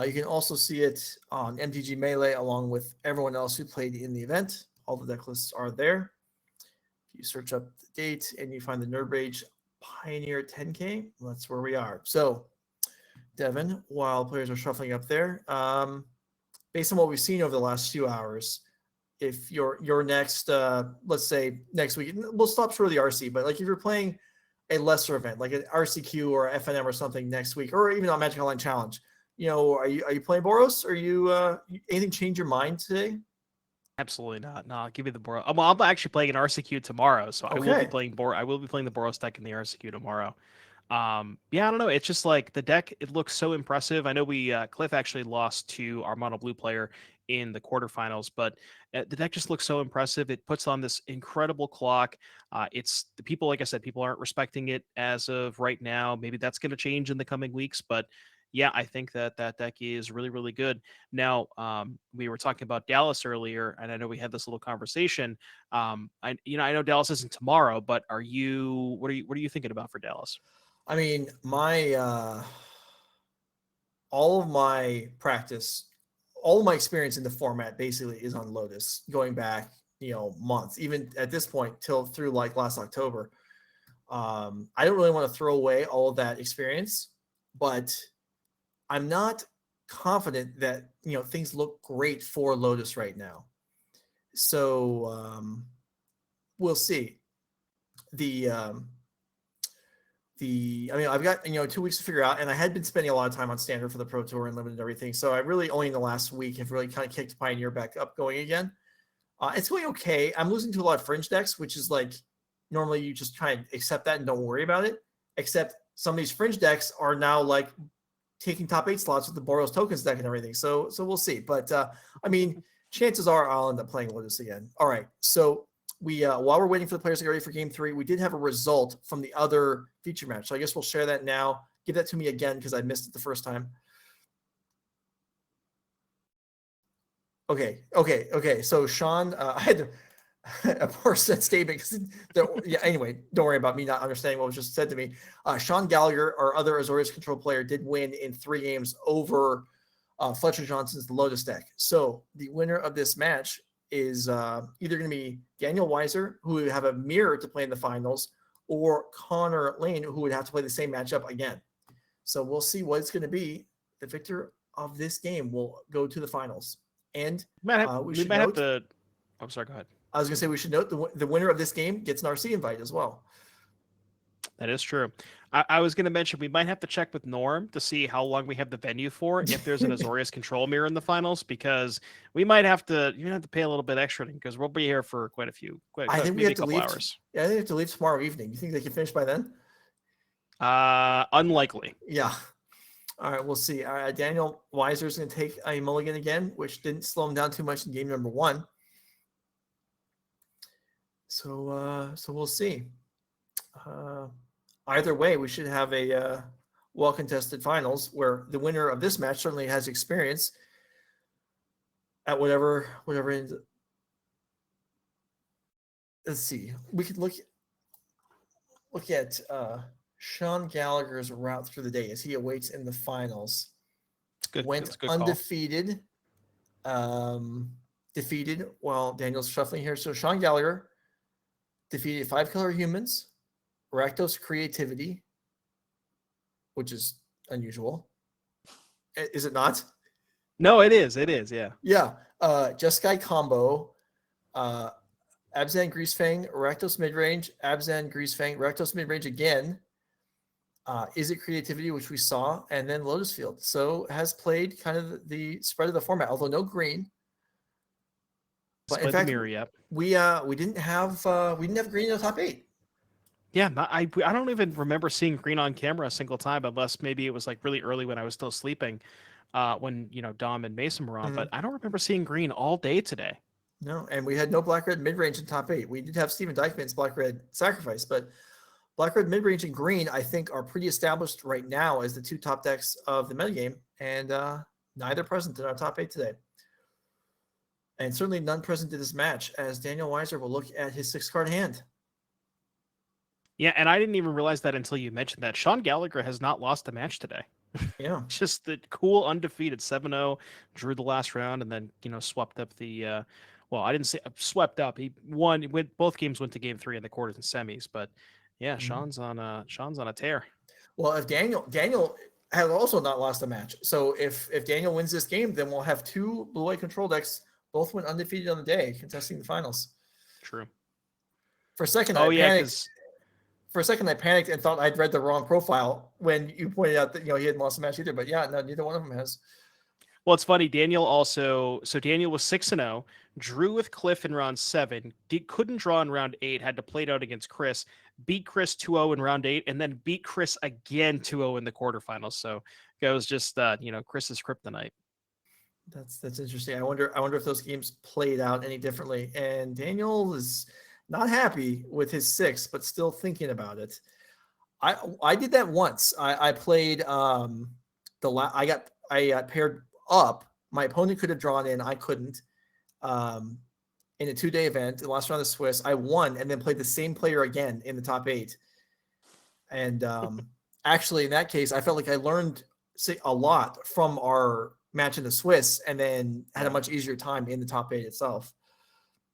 You can also see it on MTG Melee along with everyone else who played in the event. All the deck lists are there. If you search up the date and you find the Nerd Rage Pioneer 10K, that's where we are. So, Devin, while players are shuffling up there, based on what we've seen over the last few hours, if your next, let's say next week, we'll stop short of the RC, but like if you're playing a lesser event, like an RCQ or FNM or something next week, or even on Magic Online Challenge, are you playing Boros? Are you anything change your mind today? Absolutely not. No, give me the Boros. Well, I'm actually playing an RCQ tomorrow, so I will be playing the Boros deck in the RCQ tomorrow. I don't know. It's just like the deck, it looks so impressive. I know Cliff actually lost to our mono blue player in the quarterfinals, but the deck just looks so impressive. It puts on this incredible clock. It's the people, like I said, people aren't respecting it as of right now. Maybe that's going to change in the coming weeks, but yeah, I think that deck is really, really good. Now, we were talking about Dallas earlier, and I know we had this little conversation. I know Dallas isn't tomorrow, but what are you thinking about for Dallas? I mean, all of my practice, all of my experience in the format basically is on Lotus, going back, months, even at this point till through like last October. I don't really want to throw away all of that experience, but I'm not confident that, things look great for Lotus right now. So we'll see. I've got 2 weeks to figure out, and I had been spending a lot of time on standard for the Pro Tour and limited and everything. So I really only in the last week have really kind of kicked Pioneer back up going again. It's going okay. I'm losing to a lot of fringe decks, which is like normally you just try and accept that and don't worry about it. Except some of these fringe decks are now like taking top 8 slots with the Boros tokens deck and everything. So we'll see. But chances are I'll end up playing Lotus again. All right. So we while we're waiting for the players to get ready for game 3, we did have a result from the other feature match. So I guess we'll share that now. Give that to me again because I missed it the first time. Okay. So Sean, I had to parse that statement because anyway, don't worry about me not understanding what was just said to me. Sean Gallagher, our other Azorius control player, did win in 3 games over Fletcher Johnson's Lotus deck. So the winner of this match is either going to be Daniel Weiser, who would have a mirror to play in the finals, or Connor Laehn, who would have to play the same matchup again. So we'll see what it's going to be. The victor of this game will go to the finals. And I'm sorry, go ahead. I was going to say we should note the winner of this game gets an RC invite as well. That is true. I was going to mention we might have to check with Norm to see how long we have the venue for if there's an Azorius control mirror in the finals, because we might have to pay a little bit extra because we'll be here for quite a few. I think we have to leave. Hours. Yeah, I think we have to leave tomorrow evening. You think they can finish by then? Unlikely. Yeah. All right, we'll see. Daniel Weiser is going to take a mulligan again, which didn't slow him down too much in game number 1. So we'll see. Either way, we should have a well-contested finals where the winner of this match certainly has experience at whatever ends. Let's see. We could look at Sean Gallagher's route through the day as he awaits in the finals. Good. Went undefeated. Defeated while Daniel's shuffling here. So Sean Gallagher defeated 5-color humans, Rakdos Creativity, which is unusual. Is it not? No, it is. It is, yeah. Yeah. Jeskai combo, Abzan Greasefang, Rakdos midrange, Abzan Greasefang, Rakdos midrange again. Is it creativity, which we saw, and then Lotus Field. So has played kind of the spread of the format, although no green. But in fact, the mirror, yep. we didn't have green in the top 8. Yeah, I don't even remember seeing green on camera a single time, unless maybe it was like really early when I was still sleeping, when Dom and Mason were on. But I don't remember seeing green all day today. No, and we had no black-red mid-range in top 8. We did have Steven Dykman's black-red sacrifice, but black-red mid-range and green, I think, are pretty established right now as the 2 top decks of the metagame, and neither present in our top 8 today. And certainly none present in this match, as Daniel Weiser will look at his 6-card hand. Yeah, and I didn't even realize that until you mentioned that. Sean Gallagher has not lost a match today. Yeah. Just the cool undefeated 7-0, drew the last round, and then, swept up the well, I didn't say swept up. He won. Both games went to game 3 in the quarters and semis, but yeah, Sean's on a tear. Well, if Daniel has also not lost a match. So if Daniel wins this game, then we'll have 2 blue-white control decks, both went undefeated on the day, contesting the finals. True. For a second, I panicked and thought I'd read the wrong profile when you pointed out that he hadn't lost a match either. But yeah, no, neither one of them has. Well, it's funny. Daniel was 6-0, drew with Cliff in round 7, couldn't draw in round 8, had to play it out against Chris, beat Chris 2-0 in round 8, and then beat Chris again 2-0 in the quarterfinals. So it was just Chris's kryptonite. That's interesting. I wonder if those games played out any differently. And Daniel is not happy with his 6, but still thinking about it. I did that once. I played I got paired up. My opponent could have drawn in. I couldn't. In a 2-day event, the last round of the Swiss, I won and then played the same player again in the top 8. And actually, in that case, I felt like I learned a lot from our match in the Swiss, and then had a much easier time in the top 8 itself.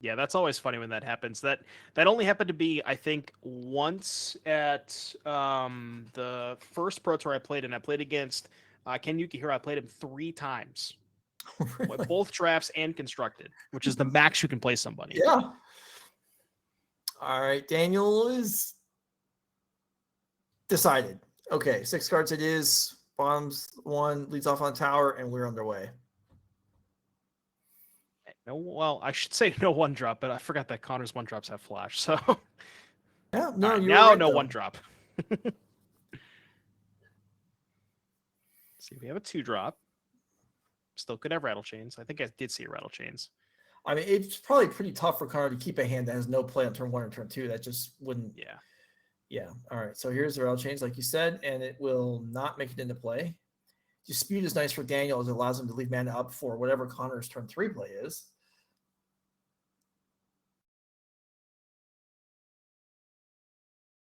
Yeah, that's always funny when that happens. That only happened to be, I think, once at the first Pro Tour I played in. I played against Ken Yukihiro. I played him 3 times. Really? Both drafts and constructed, which is the max you can play somebody. Yeah. All right, Daniel is decided. Okay, 6 cards it is. Bottoms 1, leads off on tower, and we're underway. No, well, I should say no 1-drop, but I forgot that Connor's 1-drops have flash. So yeah, no, right, you're now right, no though. 1-drop. See, we have a 2-drop. Still could have Rattlechains. I think I did see a Rattlechains. I mean, it's probably pretty tough for Connor to keep a hand that has no play on turn 1 or turn 2. That just wouldn't. Yeah. Yeah. All right. So here's the Rattlechains, like you said, and it will not make it into play. Dispute is nice for Daniel as it allows him to leave mana up for whatever Connor's turn 3 play is.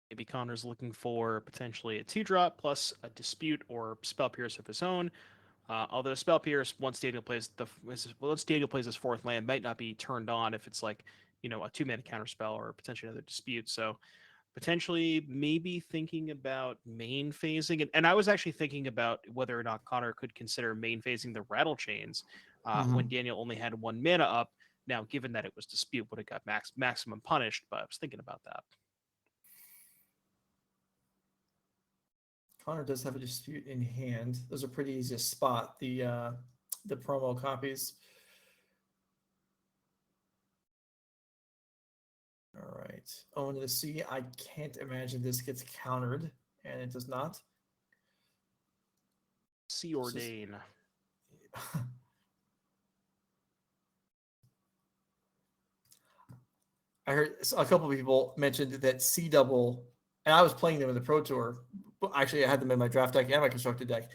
Maybe Connor's looking for potentially a 2-drop plus a Dispute or Spell Pierce of his own. Although Spell Pierce, once Daniel plays his 4th land, might not be turned on if it's like, a 2-mana counterspell or potentially another Dispute. So potentially maybe thinking about main phasing. And I was actually thinking about whether or not Connor could consider main phasing the Rattlechains when Daniel only had 1 mana up. Now, given that it was Dispute, would have got maximum punished, but I was thinking about that. Connor does have a Dispute in hand. Those are pretty easy to spot, the promo copies. All right. Own to the Sea. I can't imagine this gets countered, and it does not. Sea Ordain. I heard a couple of people mentioned that C double, and I was playing them in the Pro Tour. Actually, I had them in my draft deck and my constructed deck.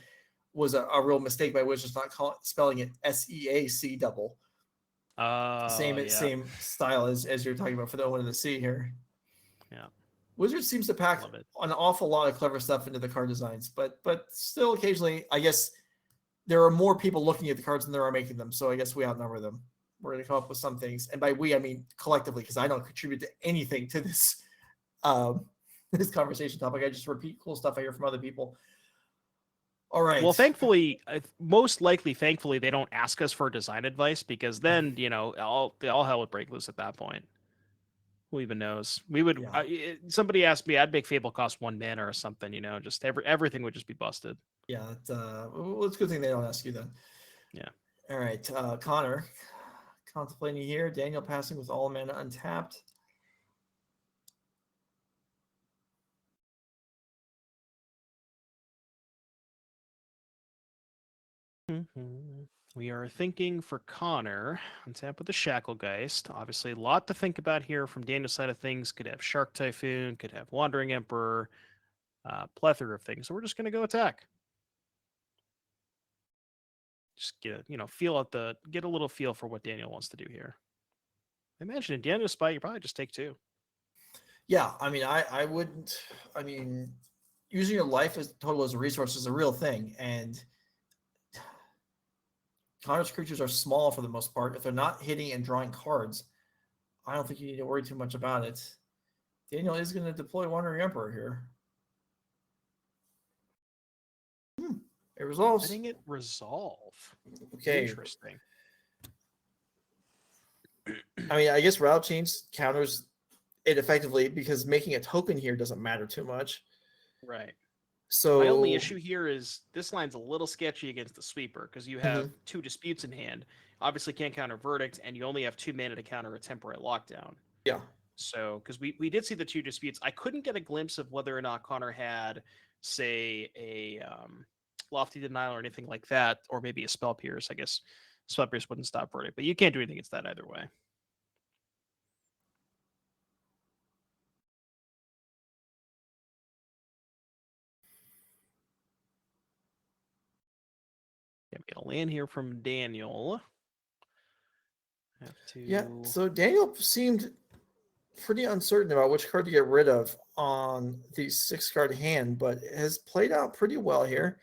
Was a real mistake by Wizards not spelling it SEAC double. Same style as you're talking about for the Owen of the Sea here. Yeah. Wizards seems to pack an awful lot of clever stuff into the card designs, but still occasionally, I guess there are more people looking at the cards than there are making them. So I guess we outnumber them. We're going to come up with some things, and by we I mean collectively, because I don't contribute to anything to this this conversation topic. I just repeat cool stuff I hear from other people. All right. Well, thankfully, most likely, thankfully, they don't ask us for design advice because then, all hell would break loose at that point. Who even knows? We would. Yeah. Somebody asked me, I'd make Fable cost 1 mana or something. Just everything would just be busted. Yeah. It's a good thing they don't ask you then. Yeah. All right. Connor, contemplating here. Daniel passing with all mana untapped. We are thinking for Connor on tap with the Shacklegeist. Obviously, a lot to think about here from Daniel's side of things. Could have Shark Typhoon, could have Wandering Emperor, plethora of things. So we're just going to go attack. Just get get a little feel for what Daniel wants to do here. I imagine in Daniel's spot, you probably just take 2. Yeah, I mean, I wouldn't. I mean, using your life as total as a resource is a real thing, and Connor's creatures are small for the most part. If they're not hitting and drawing cards, I don't think you need to worry too much about it. Daniel is going to deploy Wandering Emperor here. It resolves. Letting it resolve. Okay. Interesting. I mean, I guess Rattlechains counters it effectively because making a token here doesn't matter too much. Right. So my only issue here is this line's a little sketchy against the sweeper because you have 2 disputes in hand. Obviously can't counter verdict, and you only have 2 mana to counter a temporary lockdown. Yeah. So because we did see the 2 disputes, I couldn't get a glimpse of whether or not Connor had, say, a lofty denial or anything like that, or maybe a spell pierce. I guess spell pierce wouldn't stop verdict, but you can't do anything against that either way. Yeah, we get a land here from Daniel. Have to... Yeah, so Daniel seemed pretty uncertain about which card to get rid of on the 6-card hand, but has played out pretty well here.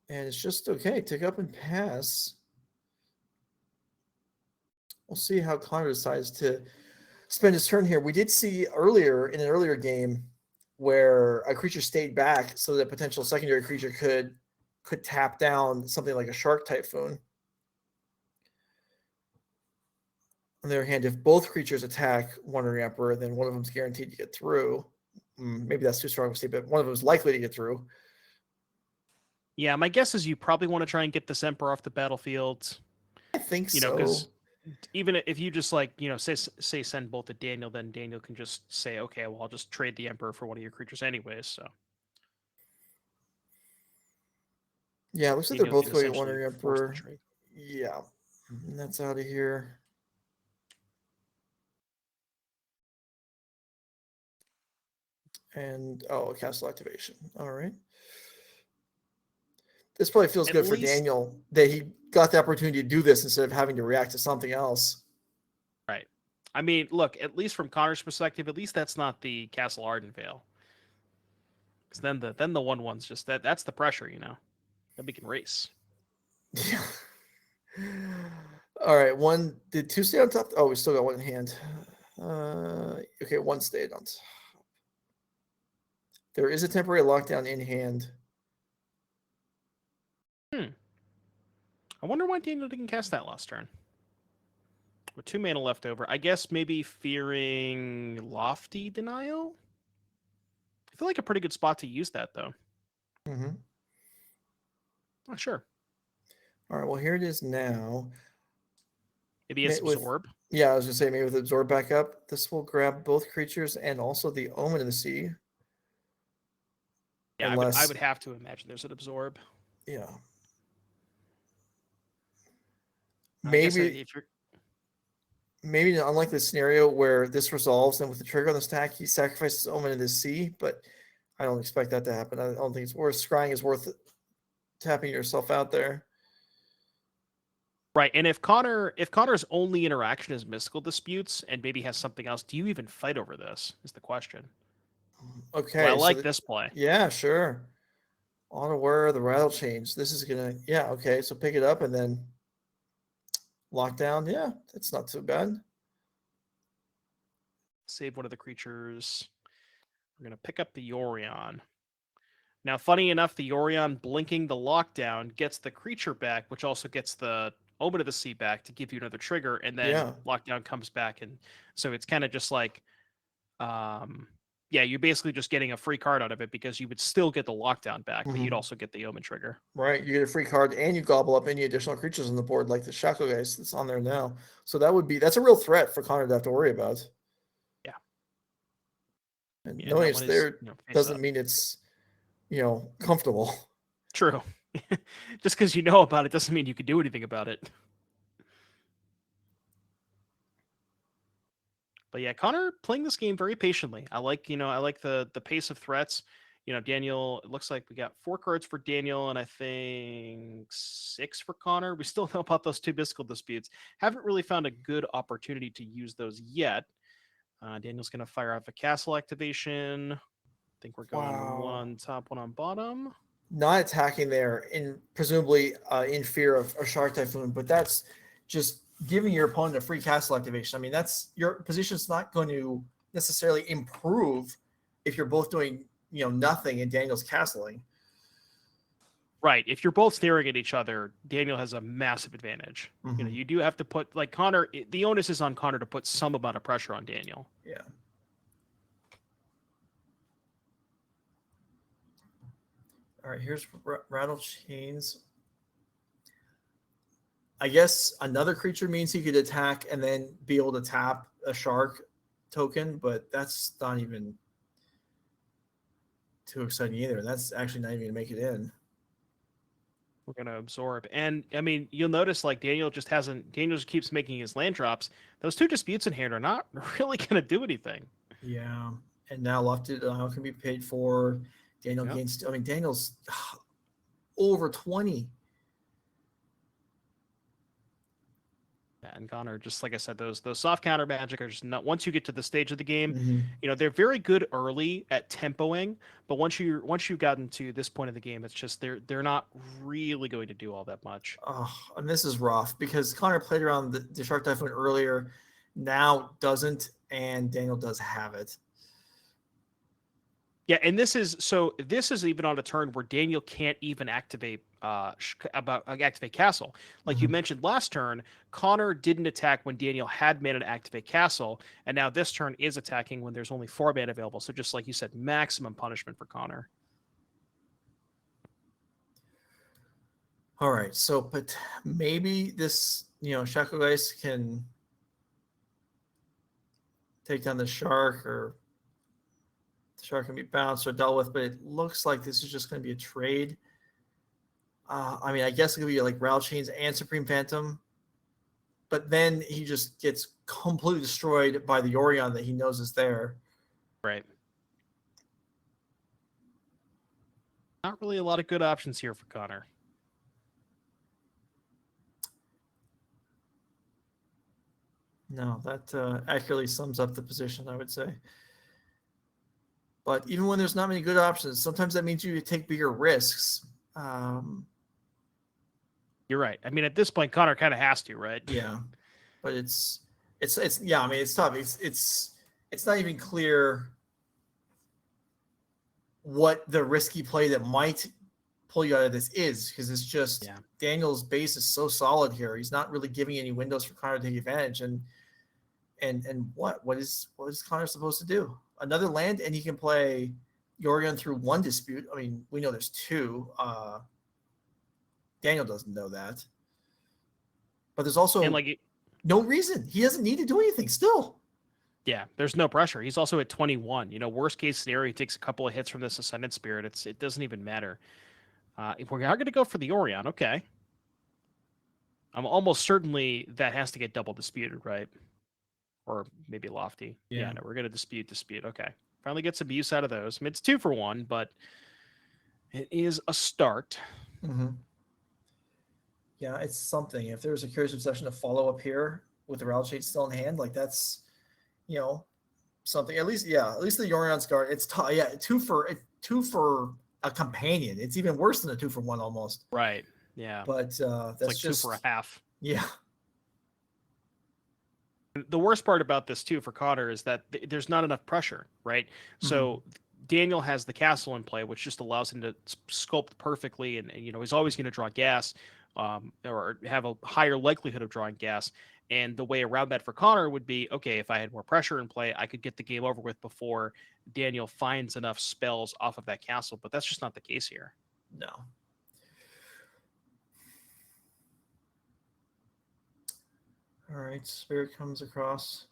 And it's just okay. Tick up and pass. We'll see how Connor decides to spend his turn here. We did see earlier in an earlier game where a creature stayed back so that a potential secondary creature could tap down something like a Shark Typhoon. On the other hand, if both creatures attack Wandering Emperor, then one of them's guaranteed to get through. Maybe that's too strong of a statement, but one of them is likely to get through. Yeah, my guess is you probably want to try and get this Emperor off the battlefield. I think so. Because even if you just say send both to Daniel, then Daniel can just say, okay, well, I'll just trade the Emperor for one of your creatures anyways. So yeah, looks like they're both going to Wandering Emperor. Yeah, and that's out of here. And castle activation. All right. This probably feels good for Daniel that he got the opportunity to do this instead of having to react to something else. Right. I mean, look, at least from Connor's perspective, at least that's not the Castle Ardenvale. Because then the 1/1's just that's the pressure, Then we can race. Yeah. All right. Did 2 stay on top? Oh, we still got 1 in hand. Okay, 1 stayed on top. There is a temporary lockdown in hand. I wonder why Daniel didn't cast that last turn. With 2 mana left over. I guess maybe fearing Lofty Denial? I feel like a pretty good spot to use that, though. Not sure. All right, well, here it is now. Maybe it's Absorb. Yeah, I was going to say maybe with Absorb back up. This will grab both creatures and also the Omen of the Sea. Yeah, I would have to imagine there's an Absorb. Yeah. Maybe maybe unlike the scenario where this resolves and with the trigger on the stack, he sacrifices Omen of the Sea, but I don't expect that to happen. I don't think it's worth scrying is worth tapping yourself out there. Right, and if Connor's only interaction is mystical disputes and maybe has something else, do you even fight over this? Is the question. Okay, well, I like this play. Yeah, sure. Otawara, the Rattlechains. This is gonna, okay. So pick it up and then lockdown. Yeah, that's not too bad. Save one of the creatures. We're gonna pick up the Yorion. Now, funny enough, the Yorion blinking the lockdown gets the creature back, which also gets the Omen of the Sea back to give you another trigger, and then Yeah. lockdown comes back, and so it's kind of just like, yeah, you're basically just getting a free card out of it because you would still get the lockdown back, but you'd also get the Omen trigger. Right, you get a free card and you gobble up any additional creatures on the board, like the Shacklegeist that's on there now. So that's a real threat for Connor to have to worry about. Yeah. And Yeah, knowing that it's one is, there face doesn't up. mean it's comfortable. True. Just because you know about it doesn't mean you can do anything about it. But yeah, Connor playing this game very patiently. I like the pace of threats. Daniel, it looks like we got 4 cards for Daniel and I think 6 for Connor. We still know about those 2 mystical disputes. Haven't really found a good opportunity to use those yet. Daniel's going to fire off a castle activation. I think we're going one on top, one on bottom. Not attacking there, presumably in fear of a Shark Typhoon, but that's just giving your opponent a free castle activation. I mean, that's your position's not going to necessarily improve if you're both doing nothing and Daniel's castling. Right. If you're both staring at each other, Daniel has a massive advantage. You do have to put, like, Connor, the onus is on Connor to put some amount of pressure on Daniel. Yeah. All right, here's Rattlechains. I guess another creature means he could attack and then be able to tap a shark token, but that's not even too exciting either. That's actually not even going to make it in. We're going to absorb. And, I mean, you'll notice, like, Daniel just keeps making his land drops. Those 2 disputes in hand are not really going to do anything. Yeah. And now Lofted can be paid for. Daniel gains, Daniel's over 20. And Connor, just like I said, those soft counter magic are just not, once you get to the stage of the game, they're very good early at tempoing, but once you've gotten to this point of the game, it's just they're not really going to do all that much. Oh, and this is rough because Connor played around the Shark Typhoon earlier, now doesn't, and Daniel does have it. Yeah, and this is even on a turn where Daniel can't even activate activate castle. Like you mentioned last turn, Connor didn't attack when Daniel had mana to activate castle, and now this turn is attacking when there's only 4 mana available. So just like you said, maximum punishment for Connor. All right, so but maybe this Shacklegeist can take down the shark, or the shark can be bounced or dealt with, but it looks like this is just going to be a trade. I guess it could be like Rattlechains and Supreme Phantom, but then he just gets completely destroyed by the Yorion that he knows is there. Right. Not really a lot of good options here for Connor. No, that accurately sums up the position, I would say. But even when there's not many good options, sometimes that means you take bigger risks. You're right. I mean, at this point, Connor kind of has to, right? Yeah, but it's yeah. I mean, it's tough. It's not even clear what the risky play that might pull you out of this is, because it's just Daniel's base is so solid here. He's not really giving any windows for Connor to take advantage. And what is Connor supposed to do? Another land, and he can play Yorion through 1 dispute. I mean, we know there's 2. Daniel doesn't know that. But there's also no reason. He doesn't need to do anything still. Yeah, there's no pressure. He's also at 21. Worst case scenario, he takes a couple of hits from this Ascendant Spirit. It doesn't even matter. If we are going to go for the Yorion, okay. I'm almost certainly that has to get double disputed, right? Or maybe Lofty. Yeah, no, we're going to dispute. Okay. Finally get some use out of those. I mean, it's 2 for 1, but it is a start. Yeah, it's something. If there's a Curious Obsession to follow up here with the Rattlechains still in hand, like that's, something. At least the Yorion's guard. It's yeah, 2 for a companion. It's even worse than a 2 for 1 almost. Right. Yeah. But that's like just 2 for a half. Yeah. The worst part about this too for Cotter is that there's not enough pressure, right? So Daniel has the castle in play, which just allows him to sculpt perfectly, and he's always going to draw gas, or have a higher likelihood of drawing gas. And the way around that for Connor would be, okay, if I had more pressure in play, I could get the game over with before Daniel finds enough spells off of that castle. But that's just not the case here. No. All right, Spirit comes across,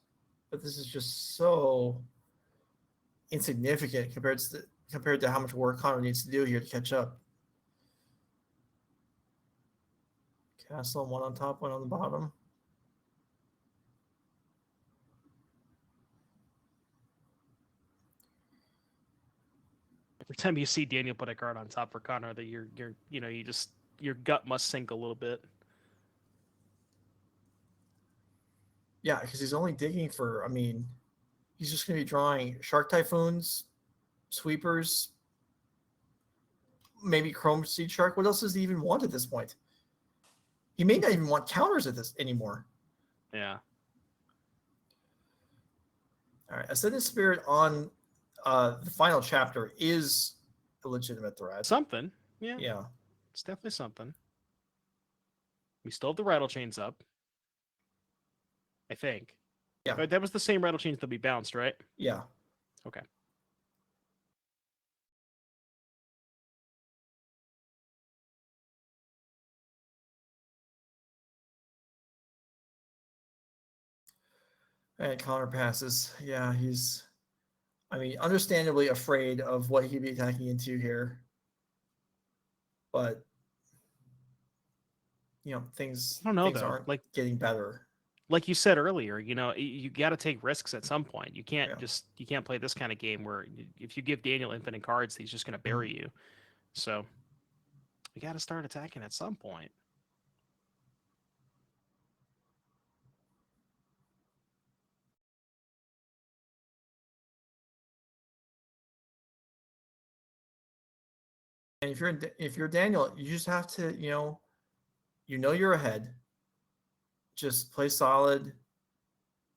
but this is just so insignificant compared to how much work Connor needs to do here to catch up. Castle, one on top, one on the bottom. Every time you see Daniel put a card on top for Connor, that your gut must sink a little bit. Yeah, because he's only digging for, I mean, he's just going to be drawing Shark Typhoons, Sweepers, maybe Chrome Seed Shark. What else does he even want at this point? He may not even want counters at this anymore. Yeah. All right, Ascendant Spirit on the final chapter is a legitimate threat. Something. Yeah. Yeah. It's definitely something. We still have the Rattlechains up, I think. Yeah. But that was the same Rattlechains that we bounced, right? Yeah. Okay. And Connor passes. Yeah, he's, I mean, understandably afraid of what he'd be attacking into here. But, things I don't know, things though. aren't getting better. Like you said earlier, you got to take risks at some point. You can't Yeah. you can't play this kind of game where if you give Daniel infinite cards, he's just going to bury you. So we got to start attacking at some point. And if you're Daniel, you just have to, you're ahead. Just play solid.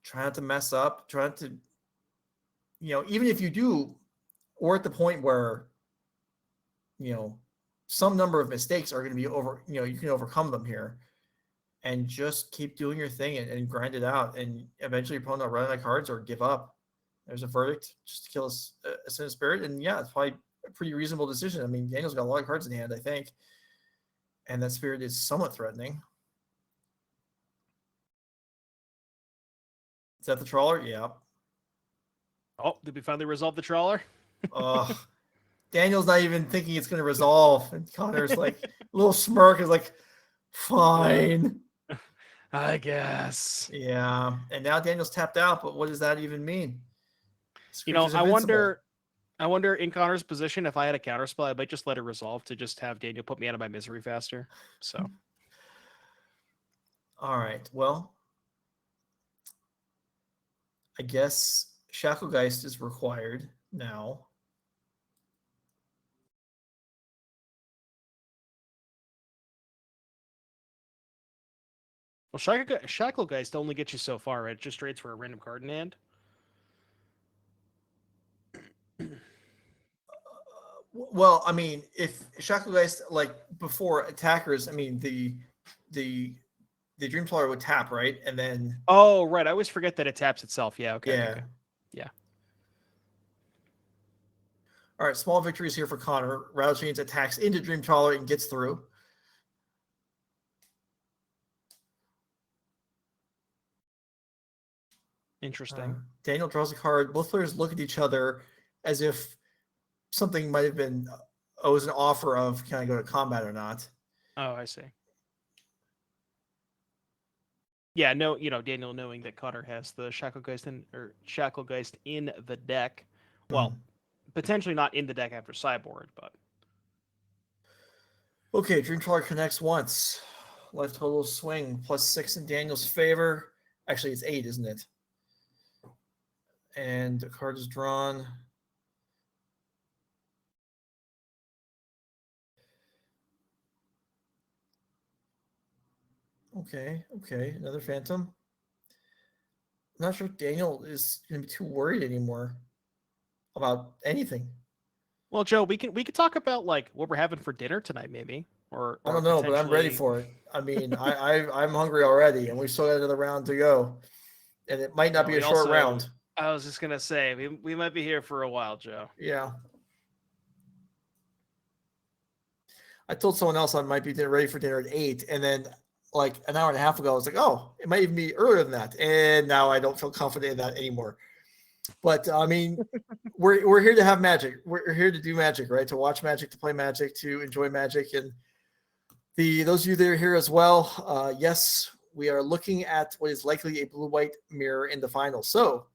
Try not to mess up. Try not to, even if you do, or at the point where, some number of mistakes are going to be over, you can overcome them here, and just keep doing your thing and grind it out. And eventually your opponent will run out of cards or give up. There's a verdict just to kill Ascendant Spirit. And yeah, it's probably a pretty reasonable decision. I mean, Daniel's got a lot of cards in hand, I think. And that Spirit is somewhat threatening. Is that the trawler? Yeah. Oh, did we finally resolve the trawler? Daniel's not even thinking it's going to resolve. And Connor's like, a little smirk is like, fine. I guess. Yeah. And now Daniel's tapped out, but what does that even mean? I wonder in Connor's position, if I had a counterspell, I might just let it resolve to just have Daniel put me out of my misery faster. So. All right. Well, I guess Shacklegeist is required now. Well, Shacklegeist only gets you so far, right? It just trades for a random card in hand. Well, I mean, if Shacklegeist, like before attackers, I mean, the Dream Trawler would tap, right? And then. Oh, right. I always forget that it taps itself. Yeah. Okay. Yeah. Okay. Yeah. All right. Small victories here for Connor. Rattlechains attacks into Dream Trawler and gets through. Interesting. Daniel draws a card. Both players look at each other as if something might have been, it was an offer of, can I go to combat or not? Oh, I see. Yeah, no, Daniel knowing that Connor has the Shacklegeist in the deck. Well, potentially not in the deck after Sideboard, but. Okay, Dream Trawler connects once. Life total swing +6 in Daniel's favor. Actually, it's 8, isn't it? And the card is drawn. Okay, another Phantom. I'm not sure if Daniel is going to be too worried anymore about anything. Well, Joe, we could talk about like what we're having for dinner tonight, maybe, or I don't know, but I'm ready potentially. for it. I mean, I'm hungry already, and we still got another round to go, and it might not be a We short also. round. I was just gonna say we might be here for a while, Joe. Yeah. I told someone else I might be ready for dinner at 8, and then like an hour and a half ago, I was like, oh, it might even be earlier than that, and now I don't feel confident in that anymore. But I mean, we're here to have magic. We're here to do magic, right? To watch magic, to play magic, to enjoy magic, and those of you that are here as well. Yes, we are looking at what is likely a blue-white mirror in the final. So,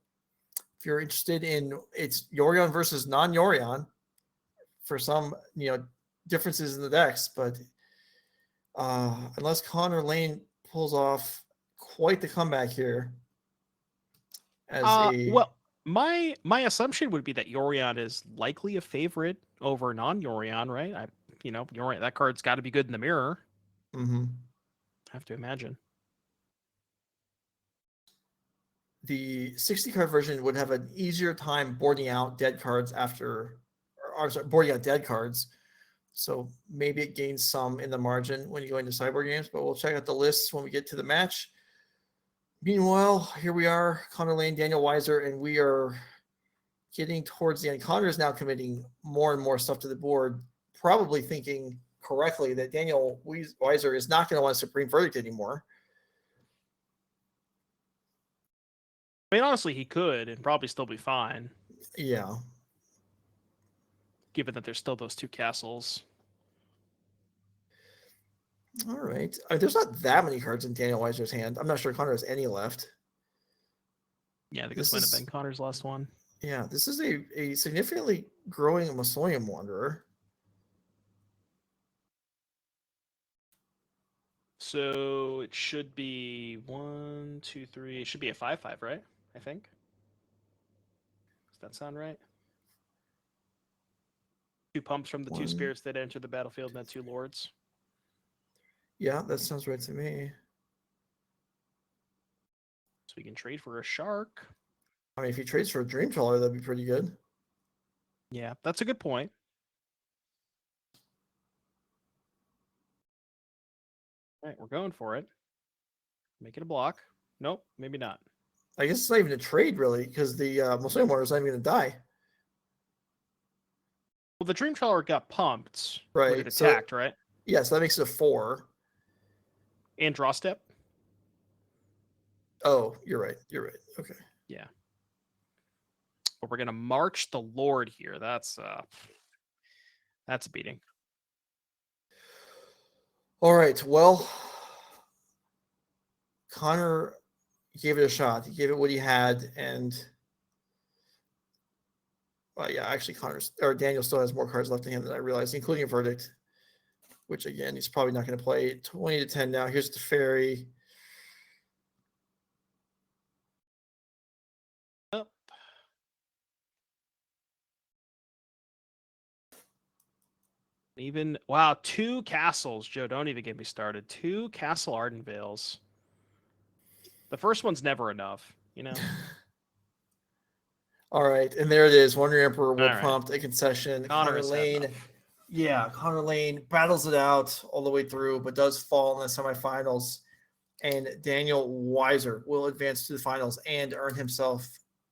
if you're interested in it's Yorion versus non-Yorion for some differences in the decks, but unless Connor Laehn pulls off quite the comeback here as Well, my assumption would be that Yorion is likely a favorite over non-Yorion, right? Yorion, that card's got to be good in the mirror. Mm-hmm. I have to imagine. The 60 card version would have an easier time boarding out dead cards boarding out dead cards. So maybe it gains some in the margin when you go into sideboard games, but we'll check out the lists when we get to the match. Meanwhile, here we are, Connor Laehn, Daniel Weiser, and we are getting towards the end. Connor is now committing more and more stuff to the board, probably thinking correctly that Daniel Weiser is not going to want a Supreme Verdict anymore. I mean, honestly, he could and probably still be fine. Yeah. Given that there's still those two castles. All right. There's not that many cards in Daniel Weiser's hand. I'm not sure Connor has any left. Yeah, I think this might have been Connor's last one. Yeah, this is a significantly growing Mausoleum Wanderer. So it should be 1, 2, 3. It should be a 5/5, right? I think. Does that sound right? 2 pumps from the 2 spirits that enter the battlefield and then 2 lords. Yeah, that sounds right to me. So we can trade for a shark. I mean, if he trades for a Dream Trawler, that'd be pretty good. Yeah, that's a good point. All right, we're going for it. Make it a block. Nope, maybe not. I guess it's not even a trade, really, because the Mausoleum Wanderer is not even going to die. Well, the Dream Trawler got pumped. Right. When it attacked, right? Yeah, so that makes it a 4. And draw step. Oh, you're right. You're right. Okay. Yeah. But we're going to march the Lord here. That's a beating. All right. Well, Connor gave it a shot. He gave it what he had, and yeah, actually, Daniel still has more cards left in him than I realized, including a verdict, which again he's probably not going to play. 20-10 now. Here's the fairy. Yep. Even wow, 2 castles, Joe. Don't even get me started. 2 Castle Ardenvales. The first one's never enough, you know. All right, and there it is. Wandering Emperor will All right. prompt a concession. Connor Laehn, yeah, Connor Laehn battles it out all the way through, but does fall in the semifinals. And Daniel Weiser will advance to the finals and earn himself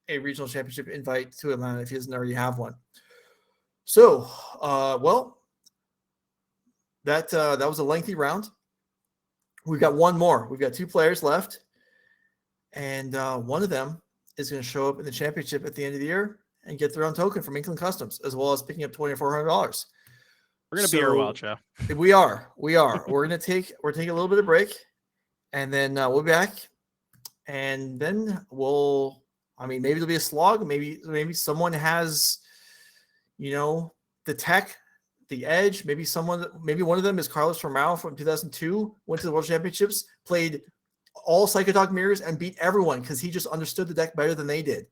a regional championship invite to Atlanta if he doesn't already have one. So, well, that was a lengthy round. We've got one more. We've got 2 players left, and one of them is going to show up in the championship at the end of the year and get their own token from Inkling Customs, as well as picking up $2,400. We're going to be here a while, Joe. We are. We're taking a little bit of break, and then we'll be back, and then maybe it'll be a slog. Maybe someone has, the tech, the edge. Maybe one of them is Carlos Romao from 2002, went to the World Championships, played all Psychotalk mirrors and beat everyone because he just understood the deck better than they did.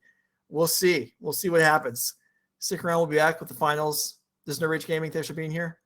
We'll see. We'll see what happens. Stick around. We'll be back with the finals. This is No Rage Gaming. Thanks for being here.